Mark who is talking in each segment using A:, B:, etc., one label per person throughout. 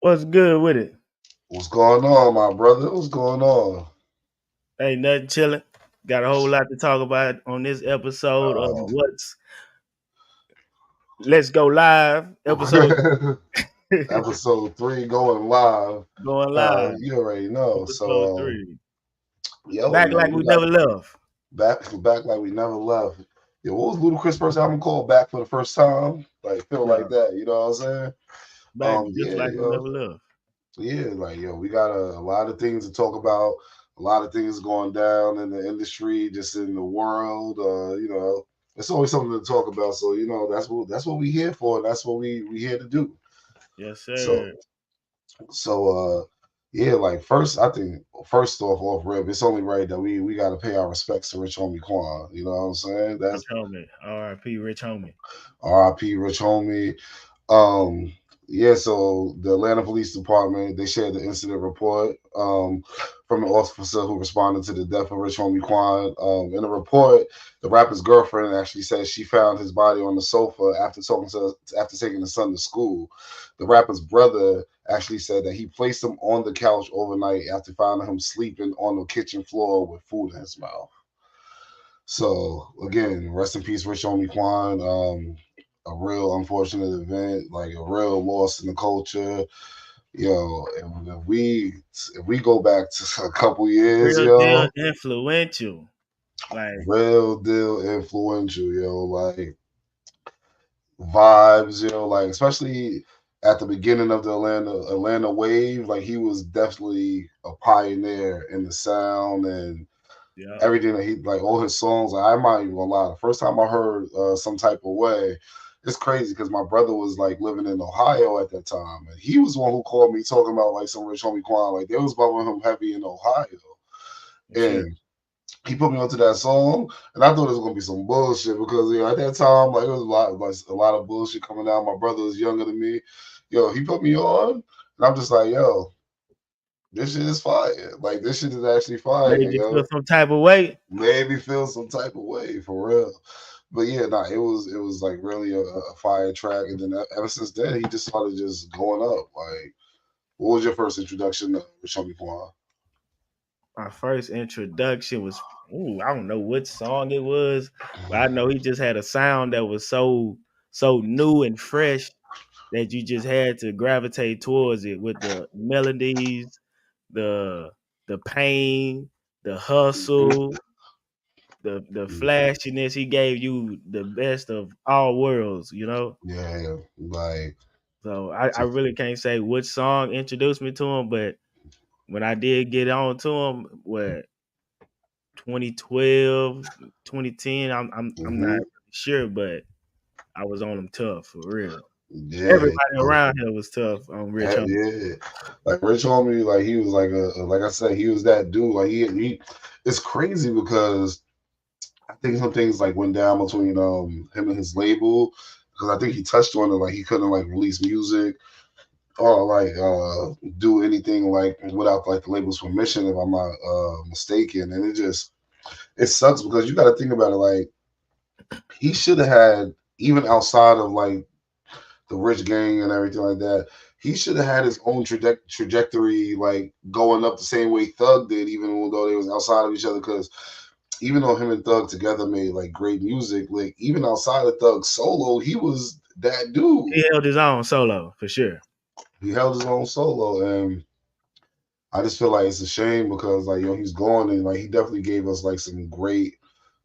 A: What's good with it?
B: What's going on, my brother? What's going on?
A: Ain't nothing chilling. Got a whole lot to talk about on this episode of
B: Um,
A: What's Let's Go Live. Episode
B: episode 3 going live.
A: going live.
B: You already know.
A: Episode
B: So,
A: 3.
B: yo,
A: Back
B: man,
A: like
B: we
A: we
B: got
A: never left.
B: back like we never left. Yo, what was Ludacris' first album called? Back for the first time? Like, feel like
A: Yeah.
B: that. You know what I'm saying?
A: Back just
B: Yeah,
A: like we
B: yo,
A: never left.
B: yeah, like yo, we got a lot of things to talk about. A lot of things going down in the industry, just in the world. It's always something to talk about. So that's what we here for. That's what we here to do.
A: Yes,
B: So
A: sir.
B: yeah, like first, I think off rip, it's only right that we got to pay our respects to Rich Homie Quan. You know what I'm saying?
A: Rich
B: That's
A: Homie. R.I.P. Rich Homie.
B: R.I.P. Rich Homie. Um, yeah, so the Atlanta Police Department they shared the incident report from the officer who responded to the death of Rich Homie Quan. In the report, the rapper's girlfriend actually says she found his body on the sofa after taking the son to school. The rapper's brother actually said that he placed him on the couch overnight after finding him sleeping on the kitchen floor with food in his mouth. So again, rest in peace, Rich Homie Quan. A real unfortunate event, like a real loss in the culture. Yo, if we go back to a couple years,
A: Real deal
B: yo,
A: influential. Like,
B: real deal influential, yo, like vibes, like especially at the beginning of the Atlanta wave, like he was definitely a pioneer in the sound and
A: yeah.
B: everything that he like all his songs. Like, I'm not even gonna lie. The first time I heard some type of way, it's crazy because my brother was like living in Ohio at that time, and he was the one who called me talking about like some Rich Homie Quan. Like they was bumping him heavy in Ohio,
A: Sure.
B: and he put me onto that song, and I thought it was gonna be some bullshit because at that time like it was a lot of bullshit coming out. My brother was younger than me. Yo, he put me on, and I'm just like, yo, this shit is fire. Like this shit is actually fire,
A: Made you feel
B: yo.
A: some type of way.
B: Made me feel some type of way for real. But yeah, nah, it was like really a fire track, and then ever since then he just started just going up. Like, what was your first introduction to Show Me Quan?
A: My first introduction was, I don't know what song it was, but I know he just had a sound that was so new and fresh that you just had to gravitate towards it with the melodies, the the pain, the
B: Mhm.
A: hustle, the flashiness. He gave you the best of all worlds.
B: Yeah, like
A: So I really can't say which song introduced me to him, but when I did get on to him, 2012, 2010. I'm not
B: hmm
A: sure, but I was on him tough for real.
B: yeah,
A: Everybody around here was tough on Rich Homie.
B: yeah. Like Rich Homie, like he was like like I said, he was that dude. Like he it's crazy because I think some things like went down between him and his label because I think he touched on it like he couldn't like release music or like do anything like without like the label's permission if I'm not mistaken. And it sucks because you got to think about it. Like he should have had even outside of like the Rich Gang and everything like that. He should have had his own trajectory, like going up the same way Thug did, even though they was outside of each other. Because even though him and Thug together made like great music, like even outside of Thug solo, he was that dude.
A: He held his own solo for sure.
B: He held his own solo, and I just feel like it's a shame because like he's gone and like he definitely gave us like some great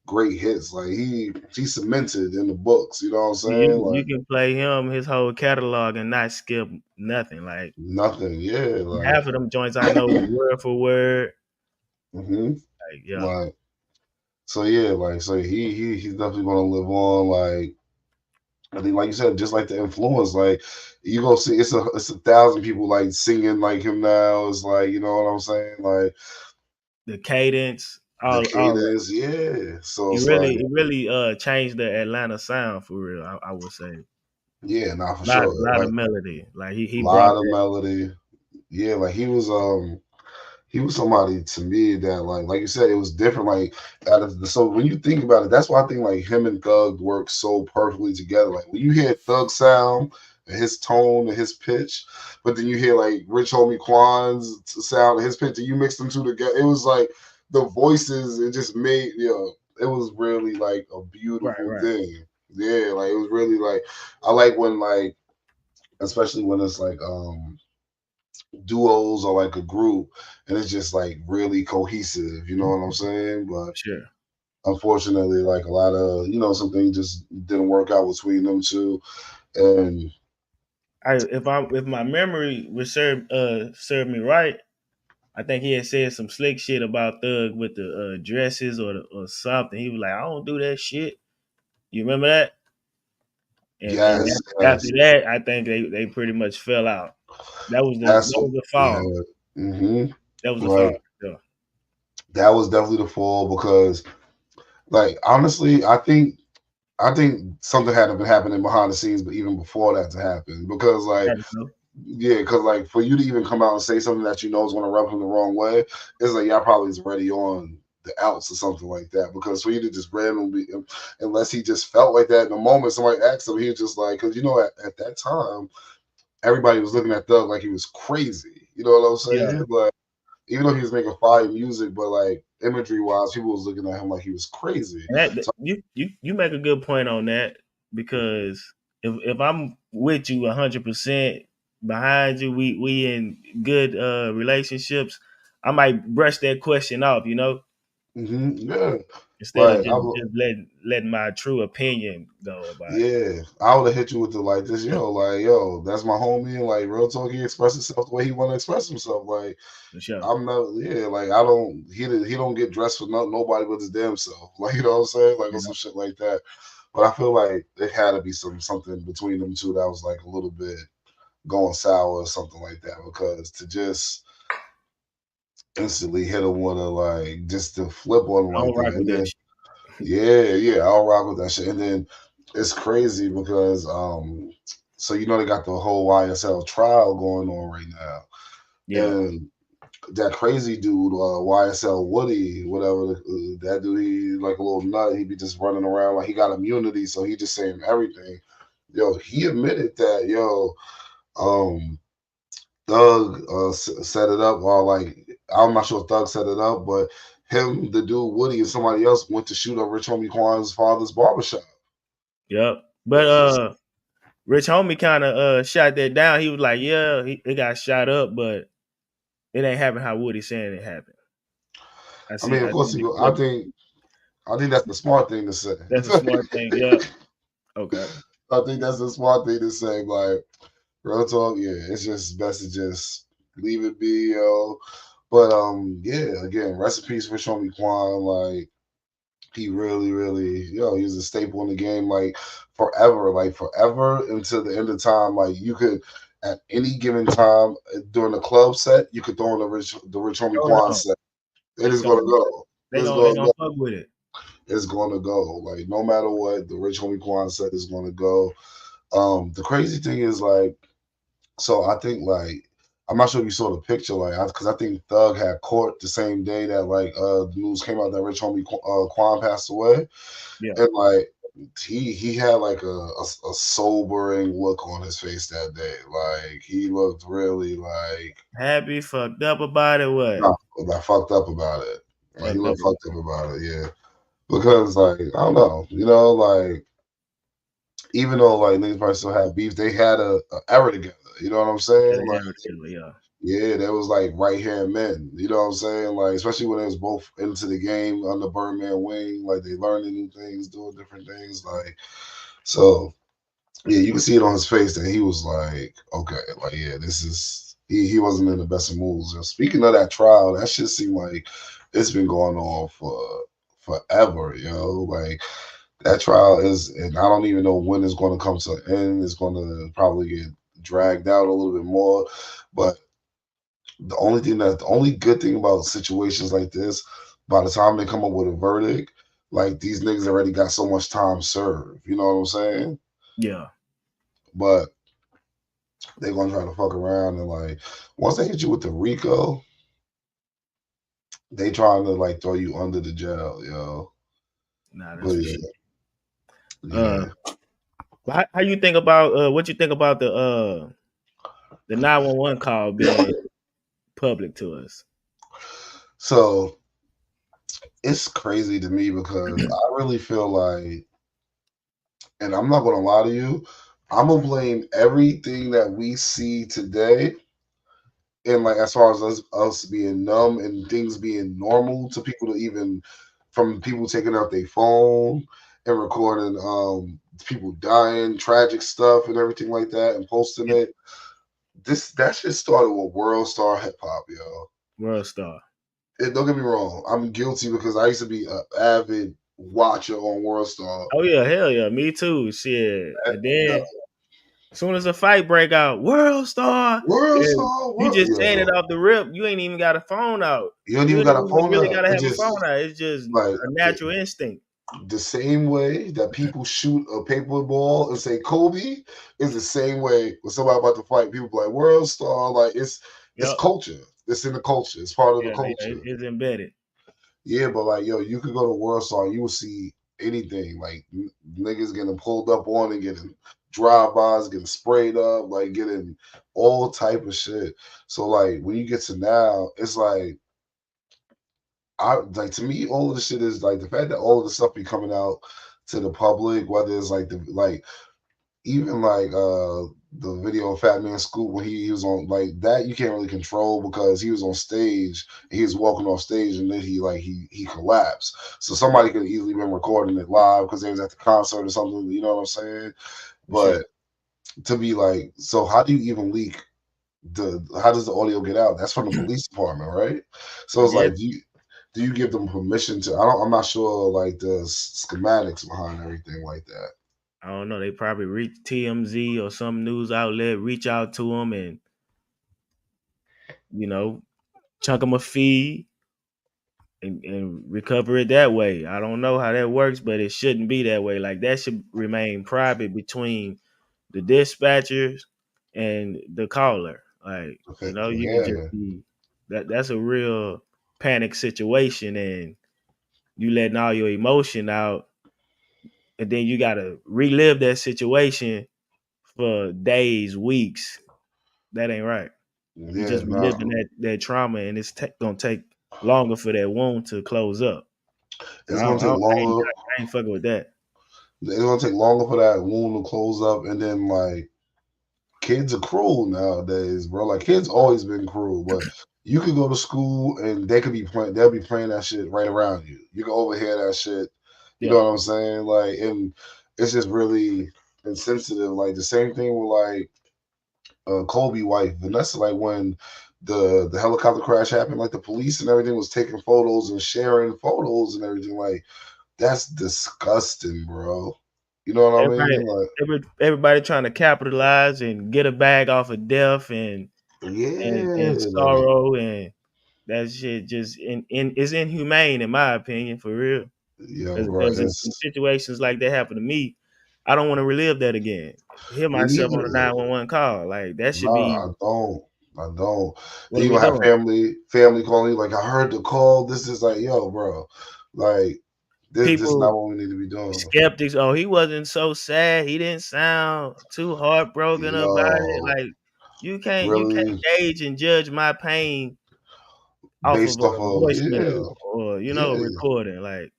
B: hits. Like he's cemented in the books. You know what I'm saying?
A: You
B: Like
A: can play him his whole catalog and not skip nothing. Like
B: nothing. Yeah. Like
A: half of them joints I know word for word.
B: hmm
A: Like yeah,
B: like so yeah. Like so he's definitely gonna live on. Like I think like you said, just like the influence. Like you go see it's a thousand people like singing like him now. It's like you know what I'm saying? Like
A: the cadence,
B: the
A: all that.
B: cadence. Yeah. So
A: He
B: it's
A: really
B: like
A: he really changed the Atlanta sound for real. I would say
B: yeah, nah, for
A: lot
B: sure.
A: lot of
B: Like
A: melody. Like he brought
B: lot of
A: that.
B: melody. Yeah, like he was somebody to me that like you said, it was different. Like so when you think about it, that's why I think like him and Thug work so perfectly together. Like when you hear Thug sound and his tone and his pitch, but then you hear like Rich Homie Quan's sound and his pitch, and you mix them two together. It was like the voices. It just made it was really like a
A: Right,
B: beautiful
A: right.
B: thing. Yeah, like it was really like I like when like especially when it's like duos or like a group and it's just like really cohesive. You know what I'm saying? But
A: Sure.
B: unfortunately, like a lot of some things just didn't work out between them two. And
A: If my memory would serve me right, I think he had said some slick shit about Thug with the dresses or something. He was like, I don't do that shit. You remember that? And
B: yes,
A: after
B: yes,
A: that, I think they pretty much fell out.
B: that's
A: That was the
B: yeah.
A: fall.
B: hmm
A: That was the fall.
B: Like
A: Yeah.
B: that was definitely the fall because, like, honestly, I think something had been happening behind the scenes, but even before that to happen, because like
A: Probably so.
B: yeah, because like for you to even come out and say something that you know is going to rub him the wrong way, it's like y'all probably is already on the outs or something like that. Because for you to just randomly, unless he just felt like that in the moment, somebody asked him, he was just like, because at that time everybody was looking at Thug like he was crazy. You know what I'm
A: Yeah.
B: saying? Like even though he was making fire music, but like imagery wise, people was looking at him like he was crazy.
A: And
B: So
A: you make a good point on that because if I'm with you 100% behind you, we in good relationships. I might brush that question off,
B: yeah,
A: instead of
B: like
A: just letting my true opinion go about it.
B: yeah, I would have hit you with the like this, yo, that's my homie, and like real talk, he expressed himself the way he want to express himself. Like
A: For sure.
B: I'm not, yeah, like I don't, he don't get dressed for nobody but his damn self. Like you know what I'm saying, like or
A: Yeah.
B: some shit like that. But I feel like it had to be something between them two that was like a little bit going sour or something like that because to just instantly hit him with a like just to flip on him
A: I
B: like
A: don't
B: that,
A: rock
B: and
A: with that
B: then
A: shit.
B: yeah, I'll rock with that shit. And then it's crazy because so they got the whole YSL trial going on right now.
A: Yeah.
B: And that crazy dude, YSL Woody, whatever that dude, he like a little nut. He be just running around like he got immunity, so he just saying everything. Yo, he admitted that, um, Thug set it up, or like I'm not sure if Thug set it up, but him, the dude Woody, and somebody else went to shoot up Rich Homie Quan's father's barbershop.
A: Yep. But Rich Homie kind of shot that down. He was like, yeah, it got shot up, but it ain't happen how Woody saying it happened.
B: I mean, of
A: I see
B: course,
A: the
B: I
A: clip.
B: think that's the smart thing to say.
A: That's a smart thing. Yep. Okay.
B: I think that's the smart thing to say. Like real talk, yeah, it's just best to just leave it be, yo. But yeah, again, recipes for Shomi Kwan. Like he really, really, he's a staple in the game. Like forever until the end of time. Like you could. At any given time during the club set, you could throw in the Rich Homie
A: Oh
B: Kwan
A: no,
B: set. It
A: it's
B: is
A: gonna
B: gonna go. It's
A: they
B: gonna
A: gonna
B: go.
A: fuck with it.
B: Is going to go. Like no matter what, the Rich Homie Quan said is going to go. The crazy thing is like, so I think like I'm not sure if you saw the picture, like, because I think Thug had court the same day that like the news came out that Rich Homie Quan passed away,
A: Yeah.
B: and like he had like a sobering look on his face that day. Like he looked really like
A: Happy, fucked up about it. What?
B: not like fucked up about it. Like he
A: Fucked up
B: looked
A: about
B: fucked up about it. Yeah, because like I don't know, like even though like niggas probably still have beef, they had a era together. You know what I'm
A: it.
B: saying?
A: They
B: Like,
A: have it together. Yeah.
B: yeah, that was like right hand men. You know what I'm saying? Like, especially when they was both into the game under Birdman wing, like they learning new things, doing different things. Like, so yeah, you can see it on his face that he was like, okay, like yeah, this is he wasn't in the best of moods. And speaking of that trial, that shit seemed like it's been going on for forever, Like that trial is, and I don't even know when it's going to come to an end. It's going to probably get dragged out a little bit more. But the only good thing about situations like this, by the time they come up with a verdict, like these niggas already got so much time served. You know what I'm saying?
A: Yeah.
B: But they're gonna try to fuck around and like once they hit you with the RICO, they trying to like throw you under the jail,
A: Nah,
B: But
A: that's for sure.
B: yeah,
A: Uh,
B: yeah.
A: How you think about what you think about the 911 call being public to us?
B: So it's crazy to me because I really feel like, and I'm not gonna lie to you, I'm gonna blame everything that we see today, and like as far as us being numb and things being normal to people to even from people taking out their phone and recording people dying, tragic stuff and everything like that and posting
A: Yeah,
B: it. That shit started with World Star Hip Hop, yo.
A: World Star.
B: And don't get me wrong, I'm guilty because I used to be an avid watcher on World Star.
A: Oh yeah, hell yeah, me too. Shit,
B: That-
A: and
B: the
A: then as soon as a fight break out, World Star,
B: World
A: and
B: Star,
A: you just saying it
B: yo,
A: off the rip. You ain't even got a phone out.
B: you don't
A: You
B: even
A: ain't
B: got a
A: even
B: phone
A: really
B: up.
A: gotta
B: It
A: have a
B: just
A: phone out. It's just
B: like
A: a natural instinct.
B: the same way that people shoot a paper ball and say Kobe is the same way when somebody about to fight. People be like World Star, like it's
A: Yep.
B: culture. It's in the culture. It's part of the
A: Yeah,
B: culture.
A: it's embedded.
B: Yeah, but like yo, you could go to World Star, you will see anything like niggas getting pulled up on and getting drive-bys, getting sprayed up, like getting all type of shit. So like when you get to now, it's like I like to me, all of the shit is like the fact that all of the stuff be coming out to the public, whether it's like the like even like the video of Fat Man Scoop when he was on like that you can't really control because he was on stage and he was walking off stage and then he collapsed. So somebody could have easily been recording it live because they was at the concert or something, you know what I'm saying?
A: For sure.
B: But to be like, so how do you even leak how does the audio get out? That's from the police department, right? So
A: I
B: it's
A: guess
B: like do you give them permission to I'm not sure like the schematics behind everything like that.
A: I don't know. They probably reach TMZ or some news outlet, reach out to them, and you know, chunk them a fee and recover it that way. I don't know how that works, but it shouldn't be that way. Like that should remain private between the dispatchers and the caller. Like,
B: Okay,
A: you can just
B: yeah.
A: be that's a real panic situation and you letting all your emotion out and then you gotta relive that situation for days, weeks. That ain't right. You
B: Yeah,
A: just reliving
B: no,
A: that trauma and it's gonna take longer for that wound to close up. So
B: it's gonna take longer.
A: I ain't fucking with that.
B: It's gonna take longer for that wound to close up, and then like kids are cruel nowadays, bro. Like kids always been cruel, but you could go to school and they could be playing. They'll be playing that shit right around you. You can overhear that shit. You know
A: Yeah.
B: what I'm saying? Like, and it's just really insensitive. Like the same thing with like Kobe wife Vanessa. Like when the helicopter crash happened, like the police and everything was taking photos and sharing photos and everything. Like that's disgusting, bro. You know what I
A: Everybody,
B: mean? Like,
A: everybody trying to capitalize and get a bag off of death and
B: yeah, like,
A: sorrow and that shit just is inhumane in my opinion for real.
B: yo, bro,
A: Because in
B: it's
A: situations like that happen to me, I don't want to relive that again. Hear
B: me
A: myself on a
B: neither.
A: 911 call like that should
B: Nah,
A: be
B: I don't. I don't.
A: what
B: Then
A: are
B: you
A: we
B: gonna have
A: doing?
B: family calling you like, I heard the call. This is like, yo, bro, like this is not
A: People
B: what we need to be doing.
A: skeptics. Oh, he wasn't so sad. He didn't sound too heartbroken about it.
B: Yo,
A: Like you can't
B: really
A: gauge and judge my pain off of
B: based
A: a
B: off of
A: voicemail or a
B: yeah.
A: recording. Like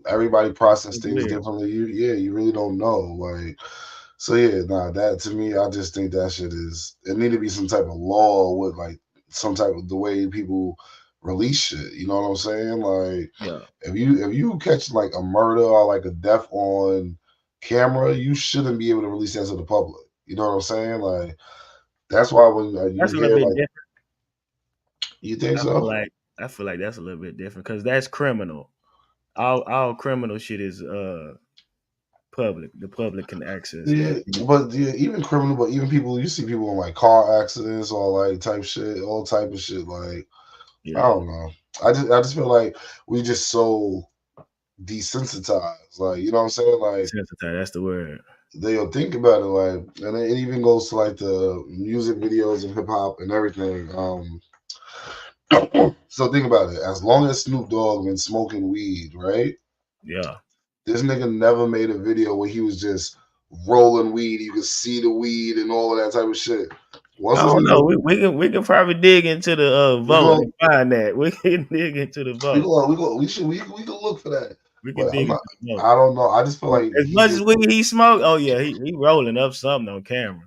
B: Everybody process
A: it's
B: things
A: weird.
B: differently. You really don't know. Like, so yeah, nah, that to me, I just think that shit is it need to be some type of law with like some type of the way people release shit. You know what I'm saying? Like,
A: Yeah,
B: if you catch like a murder or like a death on camera, you shouldn't be able to release that to the public. You know what I'm saying? Like, that's why when you
A: that's a little
B: hear
A: bit
B: like,
A: different.
B: you think
A: I feel
B: so?
A: like I feel like that's a little bit different because that's criminal. All criminal shit is public. The public can access
B: Yeah,
A: that.
B: but yeah, even criminal, but even people, you see people in like car accidents or like type shit, all type of shit. Like, I
A: Yeah,
B: don't know. I just feel like we just so desensitized. Like, you know what I'm saying? Like,
A: desensitized. That's the word.
B: they'll think about it. Like, and it even goes to like the music videos and hip hop and everything. So think about it. As long as Snoop Dogg been smoking weed, right?
A: Yeah,
B: This nigga never made a video where he was just rolling weed. You can see the weed and all of that type of shit. Once
A: I
B: this
A: don't know.
B: nigga,
A: We can probably dig into the
B: we
A: vote
B: go,
A: and find that. We can dig into the vote.
B: we can look for that.
A: We can
B: But I'm
A: dig
B: not.
A: into the vote.
B: I don't know. I just feel like
A: As
B: he
A: much as
B: just.
A: weed he smoked, oh yeah, he rolling up something on camera.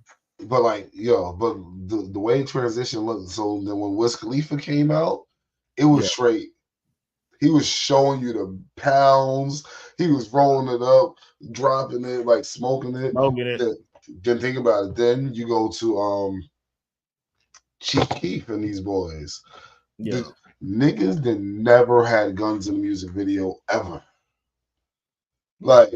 B: But like, but the way transition looked. So then when Wiz Khalifa came out, it was
A: Yeah,
B: straight. He was showing you the pounds. He was rolling it up, dropping it, like smoking it.
A: smoking it.
B: Then think about it. Then you go to Chief Keef and these boys.
A: Yeah,
B: The niggas that never had guns in a music video ever. Like,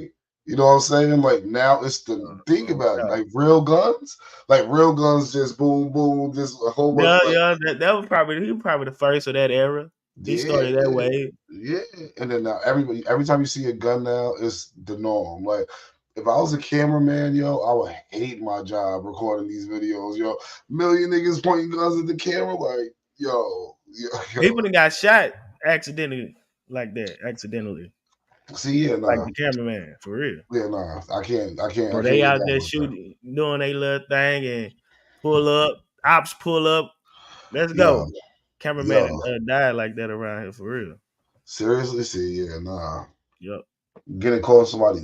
B: you know what I'm saying? Like now it's the think about it.
A: yeah,
B: Like real guns just boom, boom, just a whole bunch
A: yeah.
B: of like,
A: Yeah, that was probably he was probably the first of that era. He
B: yeah,
A: started that way.
B: yeah. And then now every time you see a gun now, it's the norm. Like if I was a cameraman, yo, I would hate my job recording these videos, yo. Million niggas pointing guns at the camera, like, yo.
A: People that got shot accidentally like that, accidentally,
B: See, yeah,
A: like
B: nah,
A: the cameraman for real.
B: yeah, nah. I
A: Or
B: can't
A: they
B: get
A: out
B: down
A: there
B: with that.
A: shooting, doing their little thing and pull up, ops pull up. Let's
B: Yo,
A: go. Cameraman
B: yo,
A: died like that around here for real.
B: seriously, see, yeah, nah.
A: Yep.
B: Getting caught up somebody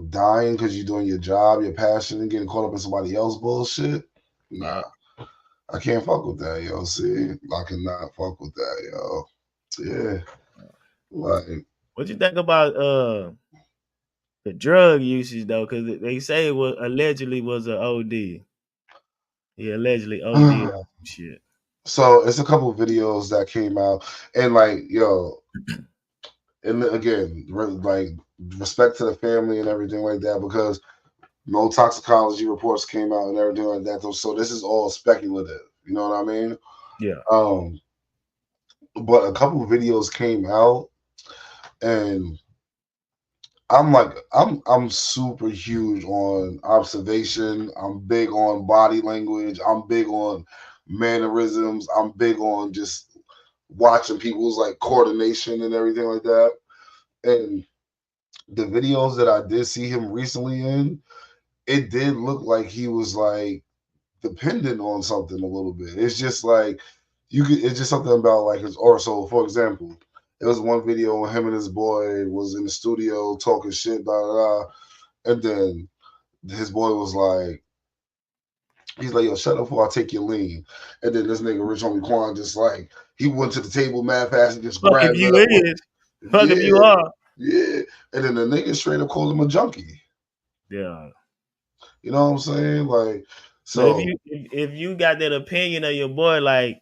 B: dying because you're doing your job, your passion, and getting caught up in somebody else bullshit. Nah,
A: Yep.
B: I can't fuck with that, yo. See, I cannot fuck with that, yo. Yeah, like,
A: What you think about the drug usage though? Because they say it was allegedly was a OD. He allegedly OD on some shit.
B: so it's a couple videos that came out, and like, yo, and again, like, respect to the family and everything like that, because no toxicology reports came out and everything like that. So this is all speculative. You know what I mean?
A: Yeah.
B: Um, but a couple videos came out, and I'm super huge on observation. I'm big on body language. I'm big on mannerisms. I'm big on just watching people's like coordination and everything like that. And the videos that I did see him recently in, it did look like he was like dependent on something a little bit. It's just like it's just something about like his or so for example, there was one video when him and his boy was in the studio talking shit, blah blah, blah, and then his boy was like, he's like, yo, shut up before I take your lean. And then this nigga Rich Homie Quan just like he went to the table mad fast and just
A: Fuck if
B: grabbed
A: you
B: it up with,
A: is. Fuck if you
B: yeah,
A: are.
B: yeah. And then the nigga straight up called him a junkie.
A: Yeah.
B: You know what I'm saying? Like,
A: But
B: so
A: if you got that opinion of your boy, like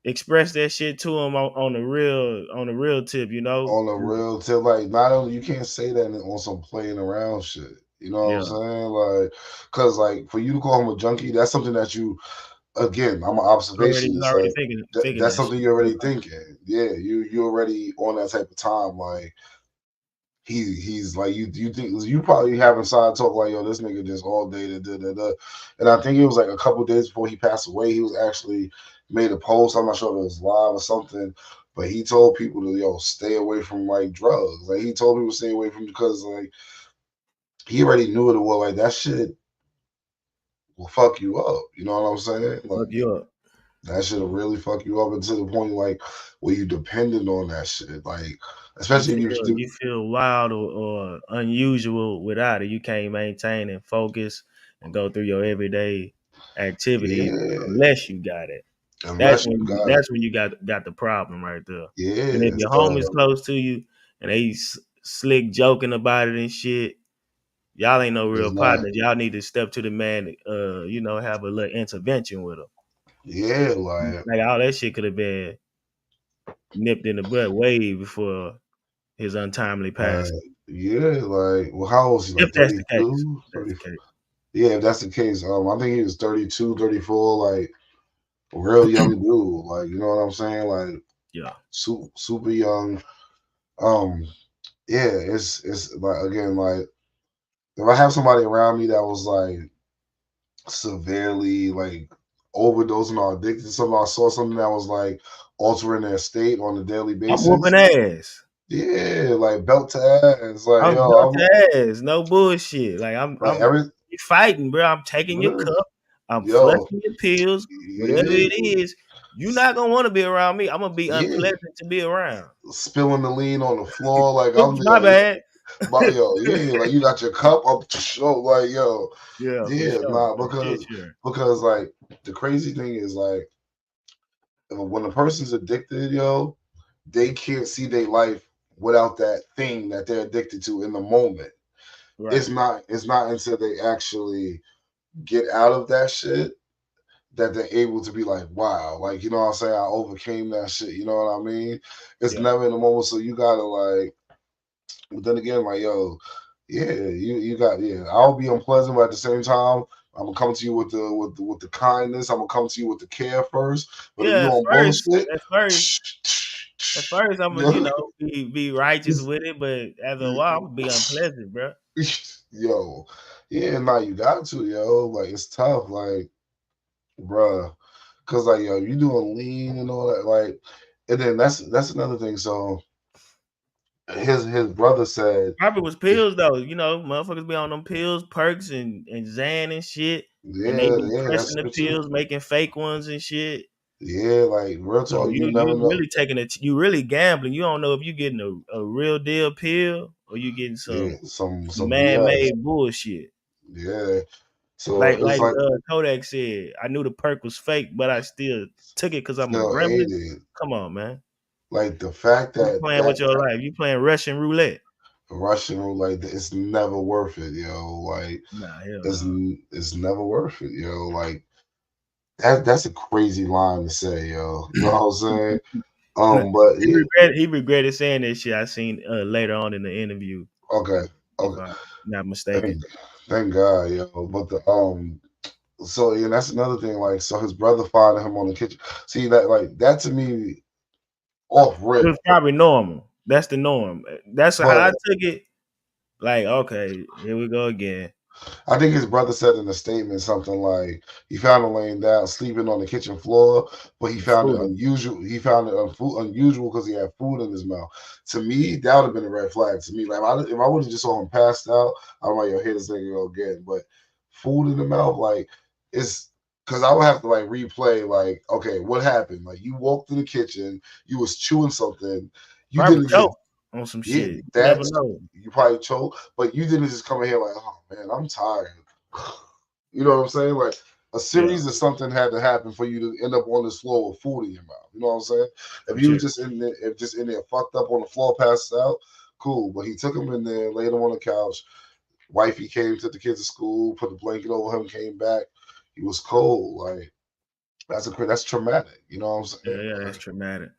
A: express that shit to him on the real tip, you know?
B: on a real tip, like not only you can't say that on some playing around shit. You know what I'm
A: Yeah.
B: saying? Like, cause like for you to call him a junkie, that's something that you, again, I'm an
A: You
B: observationist.
A: already
B: Like
A: thinking
B: that's
A: that
B: something
A: shit.
B: you're already thinking. Yeah, you already on that type of time. Like he's like you think you probably having side talk like, yo, this nigga just all day da. And I think it was like a couple days before he passed away, he was actually made a post. I'm not sure if it was live or something, but he told people to stay away from like drugs. Like he told people to stay away from, because like he already knew it well. Like that shit will fuck you up. You know what I'm saying?
A: Fuck
B: Like
A: you up.
B: that shit will really fuck you up, and to the point like where you dependent on that shit. Like especially if you
A: You feel wild or unusual without it. You can't maintain and focus and go through your everyday activities
B: yeah,
A: unless you got it.
B: unless you got it.
A: That's when you got the problem right there. And if
B: Yeah.
A: your home is
B: So
A: close to you and they slick joking about it and shit, y'all ain't no
B: it's
A: real
B: not.
A: partners. Y'all need to step to the man, have a little intervention with him.
B: Yeah, like
A: Like all that shit could have been nipped in the butt way before his untimely
B: like
A: passing.
B: yeah, like well, how old is he?
A: If
B: Like
A: that's the case.
B: 32,
A: If that's
B: 30.
A: the case.
B: Yeah, if that's the case, I think he was 32, 34, like a real young dude. Like, you know what I'm saying? Like
A: Yeah.
B: super young. Um, yeah, it's like again, like if I have somebody around me that was like severely like overdosing or addicted to something, I saw something that was like altering their state on a daily
A: I'm
B: basis.
A: whooping ass.
B: Yeah, like belt to ass. Like
A: I'm
B: yo,
A: belt
B: I'm
A: to ass. No bullshit. Like I'm
B: like every
A: you fighting, bro. I'm taking your
B: What?
A: cup. I'm
B: Yo,
A: flushing your pills. Whatever
B: yeah,
A: it is, you're not gonna want to be around me. I'm gonna be
B: yeah.
A: unpleasant to be around.
B: Spilling the lean on the floor, like I'm
A: Oops, my
B: yo,
A: bad.
B: but yo, yeah, like you got your cup up, show, like yo,
A: Yeah, for
B: yeah,
A: sure.
B: nah,
A: For shit, sure.
B: because like the crazy thing is like when a person's addicted, yo, they can't see their life without that thing that they're addicted to in the moment.
A: Right.
B: It's not until they actually get out of that shit that they're able to be like, wow, like you know what I'm saying, I overcame that shit. You know what I mean? It's
A: Yeah.
B: never in the moment, so you gotta like. But then again, like yo, yeah, you got yeah. I'll be unpleasant, but at the same time, I'm gonna come to you with the kindness. I'm gonna come to you with the care first. But if
A: Yeah.
B: you on bullshit,
A: At first, at first, I'm gonna,
B: yo,
A: be righteous with it, but after a while, I'm gonna be unpleasant, bro.
B: yo, yeah, nah, you got to, yo. Like it's tough, like, bruh. Cause like yo, you doing lean and all that, like, and then that's another thing. So his brother said,
A: Probably was pills though. Motherfuckers be on them pills, perks and Xan and shit, and they
B: yeah,
A: be
B: yeah,
A: pressing
B: that's
A: the
B: true too.
A: pills, making fake ones and shit.
B: Yeah, like real
A: So
B: talk, you never
A: you
B: know.
A: really taking it. You really gambling. You don't know if you getting a real deal pill or you getting
B: Yeah,
A: some
B: some
A: man
B: BS.
A: made bullshit.
B: Yeah. So
A: Like
B: it's like
A: Kodak said, I knew the perk was fake, but I still took it because I'm a
B: still
A: gremlin.
B: 80.
A: Come on, man.
B: Like the fact
A: You
B: that
A: playing with your life. You playing Russian roulette.
B: Russian roulette, like it's never worth it, yo. Like
A: Nah, hell no.
B: it's never worth it, yo. Like that's a crazy line to say, yo. You know what I'm saying? But yeah,
A: He regretted saying that shit. I seen later on in the interview,
B: okay,
A: if
B: okay.
A: I'm not
B: Thank,
A: mistaken.
B: thank God, yo. But the so yeah, that's another thing. Like, so his brother finding him on the kitchen. See that, like that to me, off
A: It
B: rip.
A: was probably normal. That's the norm. That's how I
B: But
A: took it. Like, okay, here we go again.
B: I think his brother said in a statement something like he found him laying down, sleeping on the kitchen floor, but he
A: The
B: found it
A: food.
B: unusual. He found it unusual because he had food in his mouth. To me, that would have been a red flag. To me, like if I would have just saw him passed out, I'm like, yo, here this nigga go again. But food in the mouth, like it's because I would have to like replay, like, okay, what happened? Like you walked in the kitchen, you was chewing something, you
A: Probably
B: didn't just
A: choke on some
B: yeah,
A: shit. You never
B: that's
A: know.
B: you probably choke, but you didn't just come in here like, oh man, I'm tired. You know what I'm saying? Like a
A: Yeah,
B: series of something had to happen for you to end up on this floor with food in your mouth. You know what I'm saying?
A: for
B: If you
A: sure.
B: was just in there, if just in there fucked up on the floor, passed out, cool. But he took him in there, laid him on the couch. Wifey came, took the kids to school, put a blanket over him, came back. He was cold. Like that's traumatic. You know what I'm saying?
A: Yeah, that's
B: Like,
A: traumatic.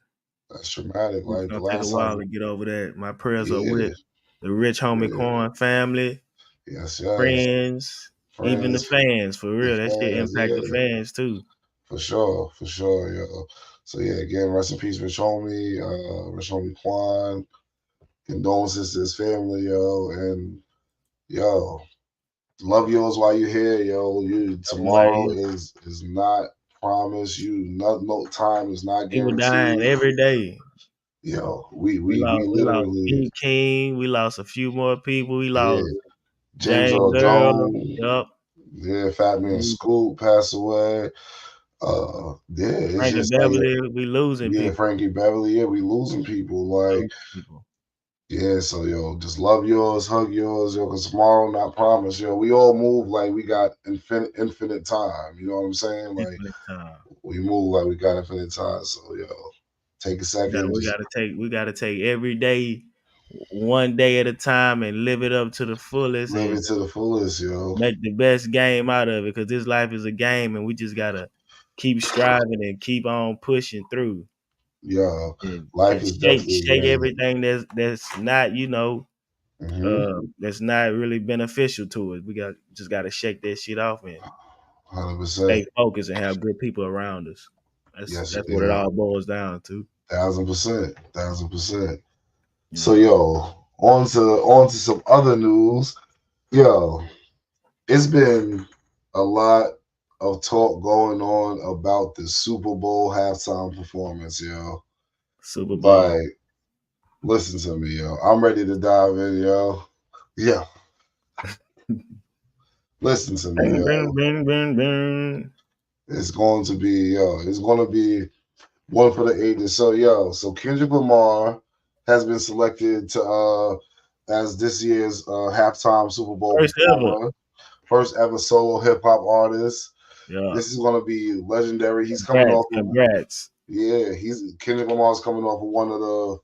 B: that's traumatic.
A: It's
B: Like the
A: gonna take a
B: last
A: while
B: time,
A: to get over that. My prayers are
B: yeah,
A: with the Rich Homie
B: yeah,
A: Corn family,
B: yes, yes.
A: friends, even the
B: Friends,
A: fans. For
B: the
A: real, that shit
B: fans,
A: impact the
B: yeah.
A: fans too.
B: For sure, yo. So yeah, again, rest in peace, Rich Homie Quan. Condolences to his family, yo, and yo, love yours while you're here, yo. You tomorrow
A: Like,
B: is not promised. No time is not
A: people dying
B: guaranteed.
A: every day.
B: Yo, we
A: We lost
B: literally
A: B King. We lost a few more people. We
B: yeah.
A: lost
B: James
A: James
B: Earl
A: Earl.
B: Jones,
A: Yup.
B: yeah, Fat Man Scoop passed away. Yeah, it's
A: Frankie
B: just like
A: Beverly. We losing
B: yeah,
A: people.
B: Frankie Beverly, yeah, we losing people. Like
A: Losing people.
B: yeah, so yo, just love yours, hug yours, yo, because tomorrow not promised, yo. We all move like we got infinite time. You know what I'm saying? Like
A: Infinite time.
B: we move like we got infinite time. So yo, take a second, just
A: We gotta take every day, one day at a time, and live it up to the fullest,
B: live
A: and
B: it to the fullest, yo.
A: make the best game out of it. Because this life is a game, and we just gotta keep striving and keep on pushing through,
B: Yo,
A: and
B: life is definitely a
A: shake
B: game.
A: everything that's not
B: Mm-hmm.
A: that's not really beneficial to us. We just gotta shake that shit off and
B: 100%.
A: stay focused and have good people around us.
B: Yes,
A: That's what it
B: yeah,
A: all boils down to.
B: 1000%, 1000%. So
A: Yeah.
B: yo, on to some other news. Yo, it's been a lot of talk going on about the Super Bowl halftime performance, yo.
A: Super Bowl.
B: Like, listen to me, yo. I'm ready to dive in, yo. Yeah. Listen to me,
A: Bing,
B: yo.
A: bing, bing, bing, bing.
B: It's going to be, yo. It's going to be one for the ages. So, yo. So Kendrick Lamar has been selected to as this year's halftime Super Bowl
A: First ever.
B: performer, first ever solo hip hop artist.
A: Yeah.
B: This is going to be legendary. He's coming
A: Congrats.
B: off of,
A: Congrats.
B: yeah. He's Kendrick Lamar's coming off of one of the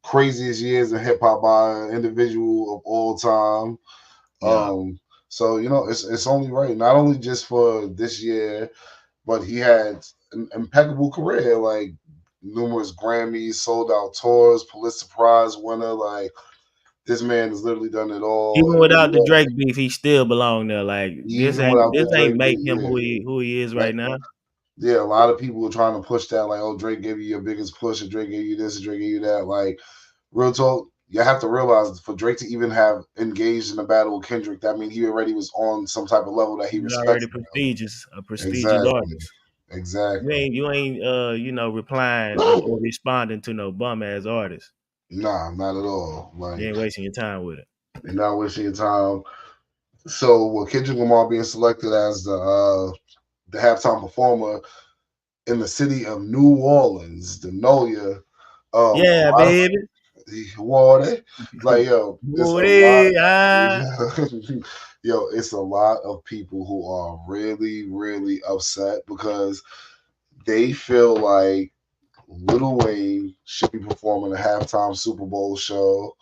B: craziest years in hip hop by an individual of all time.
A: Yeah.
B: So it's only right, not only just for this year, but he had an impeccable career, like numerous Grammys, sold out tours, Pulitzer Prize winner. Like this man has literally done it all.
A: Even without the Drake beef, he still belonged there. Like this
B: Even
A: ain't
B: without
A: this
B: the
A: ain't
B: Drake
A: make
B: beat,
A: him
B: yeah.
A: who he is right
B: Like,
A: now.
B: yeah, a lot of people were trying to push that, like, oh, Drake gave you your biggest push, and Drake gave you this, and Drake gave you that. Like, real talk, you have to realize for Drake to even have engaged in a battle with Kendrick, that means he already was on some type of level that he
A: He's already
B: respected him.
A: prestigious, a prestigious
B: Exactly.
A: artist.
B: Exactly.
A: You ain't replying or responding to no bum ass artist.
B: Nah, not at all.
A: You
B: Like,
A: ain't wasting your time with it.
B: you're not wasting your time. So, with Kendrick Lamar being selected as the halftime performer in the city of New Orleans, the NOLA, a
A: Yeah,
B: lot of
A: baby.
B: water. Like, yo, it's a lot.
A: Booty, ah.
B: Yo, it's a lot of people who are really, really upset because they feel like Lil Wayne should be performing a halftime Super Bowl show.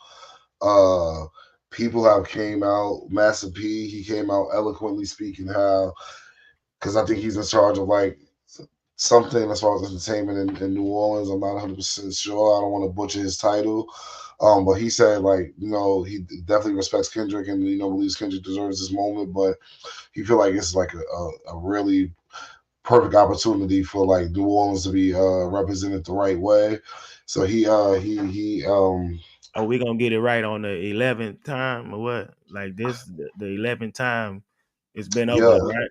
B: Uh, People have came out. Master P, he came out eloquently speaking how, because I think he's in charge of like something as far as entertainment in New Orleans. I'm not 100% sure. I don't want to butcher his title. But he said, like, he definitely respects Kendrick and, believes Kendrick deserves this moment, but he feel like it's like a really perfect opportunity for like New Orleans to be represented the right way. So he
A: Are we gonna get it right on the 11th time or what? Like this, the 11th time it's been over
B: yeah.
A: there, right?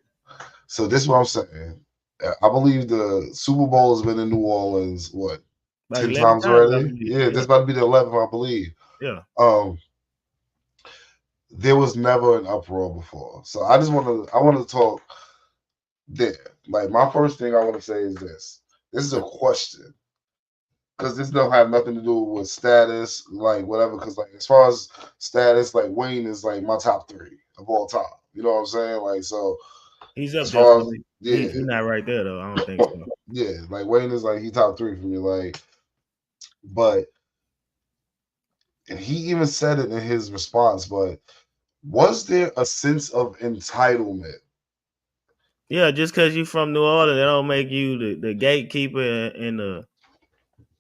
B: So this is what I'm saying. I believe the Super Bowl has been in New Orleans what
A: About
B: 10
A: 11
B: times
A: times, I
B: already.
A: believe.
B: Yeah, this
A: Yeah,
B: is about to be the 11th, I believe.
A: yeah.
B: Um, there was never an uproar before. So I want to talk there. Like my first thing I want to say is this. This is a question because this don't have nothing to do with status, like whatever. Because like as far as status, like Wayne is like my top three of all time. You know what I'm saying? Like so,
A: He's
B: as
A: up there
B: far
A: for
B: as
A: me.
B: yeah,
A: He not right there though. I don't think so.
B: yeah, like Wayne is like he top three for me. Like, but and he even said it in his response. But was there a sense of entitlement?
A: Yeah, just because you from New Orleans, that don't make you the gatekeeper and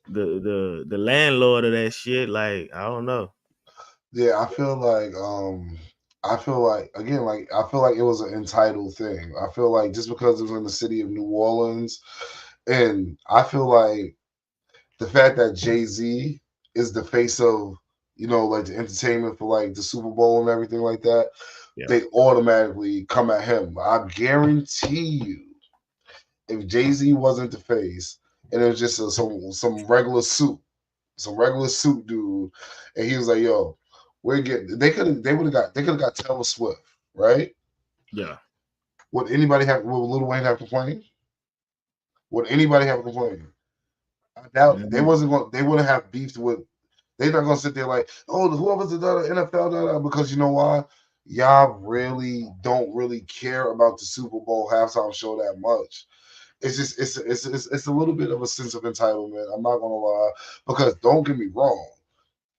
A: the landlord of that shit. Like I don't know.
B: Yeah, I feel like again, like I feel like it was an entitled thing. I feel like just because it was in the city of New Orleans, and I feel like the fact that Jay-Z is the face of, like the entertainment for like the Super Bowl and everything like that,
A: Yeah,
B: they automatically come at him. I guarantee you, if Jay-Z wasn't the face and it was just some regular suit, some regular suit dude, and he was like, "Yo, we're getting." They could have got Taylor Swift, right?
A: yeah.
B: Would anybody have? Would Lil Wayne have complained? Would anybody have complained? I doubt it. They
A: Mhm.
B: wasn't going. They wouldn't have beefed with. They're not gonna sit there like, oh, whoever's the NFL, because you know why? Y'all really don't really care about the Super Bowl halftime show that much. It's just it's a little bit of a sense of entitlement. I'm not gonna lie, because don't get me wrong.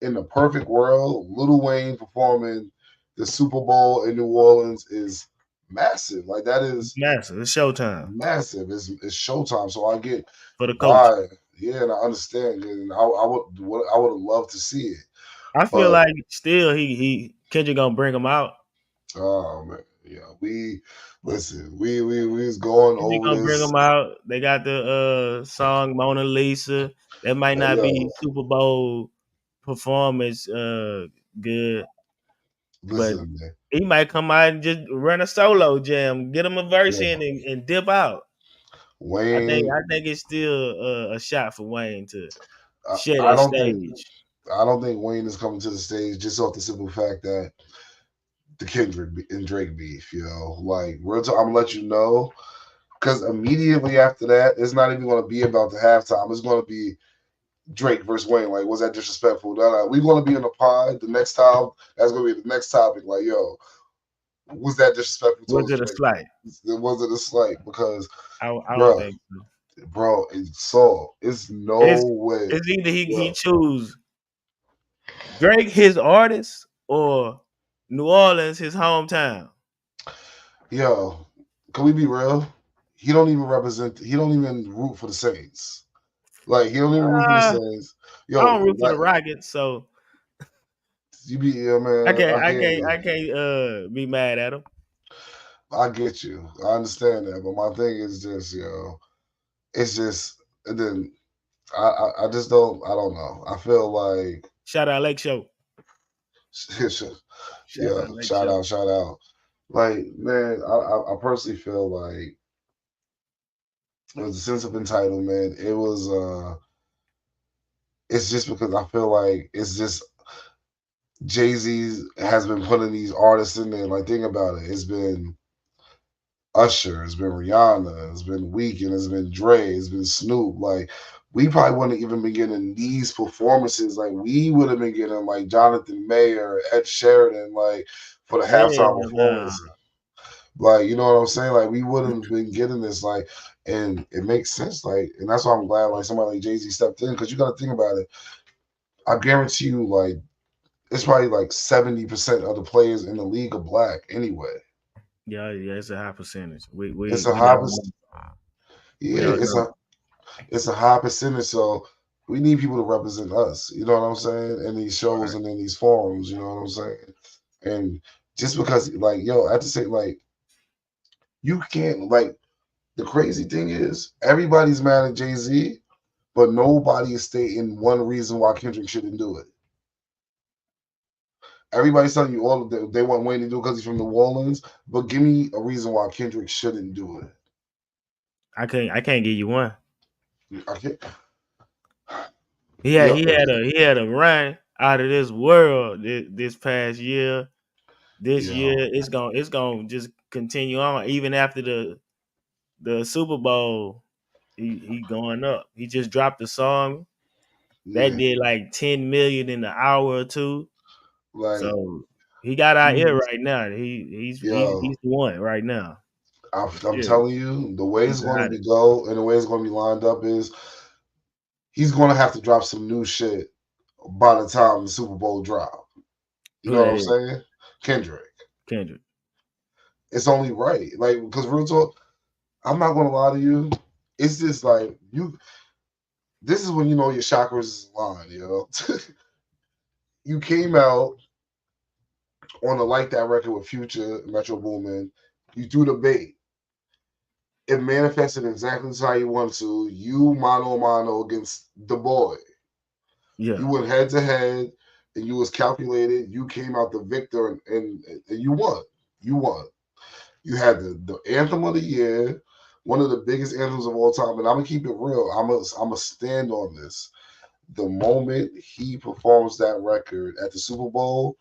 B: In the perfect world, Lil Wayne performing the Super Bowl in New Orleans is massive. Like that
A: It's
B: is
A: massive. It's showtime
B: massive. It's showtime. So I get
A: for the culture.
B: why. Yeah, and I understand. And I would have loved to see it.
A: I feel
B: But
A: like still he Kendrick gonna bring him out.
B: oh man, yeah, we listen, we was going
A: Kendrick
B: over
A: gonna bring
B: this.
A: him out. They got the song Mona Lisa. That might
B: Hey
A: not be
B: yo,
A: Super Bowl performance good, but
B: listen, man.
A: he might come out and just run a solo jam, get him a verse
B: Yeah,
A: in and dip out.
B: Wayne.
A: I think it's still a shot for Wayne to share
B: I
A: that
B: don't think
A: stage.
B: I don't think Wayne is coming to the stage just off the simple fact that the Kendrick and Drake beef, Like, real talk, I'm gonna let you know, because immediately after that, it's not even gonna be about the halftime. It's gonna be Drake versus Wayne. Like, was that disrespectful? We're gonna be in the pod the next time. That's gonna be the next topic. Like, yo, was that disrespectful
A: Was
B: towards
A: it a
B: Drake?
A: slight?
B: It wasn't a slight because,
A: I don't
B: bro,
A: think so.
B: it's no
A: It's
B: way.
A: it's either he
B: Yo,
A: choose Drake his artist or New Orleans his hometown.
B: yo, can we be real? He don't even represent. He don't even root for the Saints. Like, he don't even root for the
A: Uh,
B: Saints.
A: I
B: Yo,
A: don't root for the
B: like,
A: Rockets, so
B: you be, yeah,
A: I
B: man.
A: can't
B: I
A: I
B: hear
A: can't
B: you.
A: I can't be mad at him.
B: I get you. I understand that, but my thing is just, it's just, and then I just don't. I don't know. I feel like,
A: Shout out Lake Show. Shout
B: yeah.
A: out Lake Show.
B: Shout out. Like, man, I personally feel like it was a sense of entitlement. It was. It's just because I feel like it's just Jay-Z has been putting these artists in there. Like, think about it. It's been Usher, it's been Rihanna, it's been Weeknd, it's been Dre, it's been Snoop. Like, we probably wouldn't even been getting these performances. Like, we would have been getting like Jonathan Mayer, Ed Sheridan, like, for the halftime
A: Hell nah.
B: performance. Like, you know what I'm saying? Like, we wouldn't have been getting this. Like, and it makes sense. Like, and that's why I'm glad like somebody like Jay-Z stepped in, because you got to think about it. I guarantee you, like, it's probably like 70% of the players in the league are black anyway.
A: Yeah, it's a high percentage.
B: It's a
A: We
B: high,
A: don't know. We
B: yeah,
A: don't know.
B: it's a high percentage. So we need people to represent us. You know what I'm saying? In these shows
A: Right.
B: and in these forums. You know what I'm saying? And just because, like, yo, I have to say, like, you can't, like, the crazy thing is everybody's mad at Jay-Z, but nobody is stating one reason why Kendrick shouldn't do it. Everybody's telling you all of them they want Wayne to do it because he's from New Orleans, but give me a reason why Kendrick shouldn't do it.
A: I can't give you one.
B: I can't.
A: He
B: Yo,
A: had a run out of this world this past year. This year
B: yo,
A: it's gonna just continue on even after the Super Bowl. He going up. He just dropped a song that
B: yeah,
A: did like 10 million in an hour or two.
B: like,
A: So he got our ear
B: you,
A: right now. He's
B: yo,
A: the one right now. For
B: I'm
A: sure.
B: telling you, the way
A: He's
B: it's
A: the
B: going to be
A: hottest.
B: go and the way it's going to be lined up is he's going to have to drop some new shit by the time the Super Bowl drop. You
A: Who
B: know what
A: that
B: I'm
A: is?
B: saying? Kendrick.
A: Kendrick.
B: It's only right. Like, because real talk, I'm not going to lie to you. It's just like you. This is when you know your chakras is aligned. You came out on the Like That record with Future, Metro Boomin. You threw the bait. It manifested exactly how you wanted to. You mano a mano against the boy.
A: Yeah.
B: You went head to head, and you was calculated. You came out the victor, and you won. You won. You had the anthem of the year, one of the biggest anthems of all time. And I'm gonna keep it real. I'm gonna stand on this. The moment he performs that record at the Super Bowl,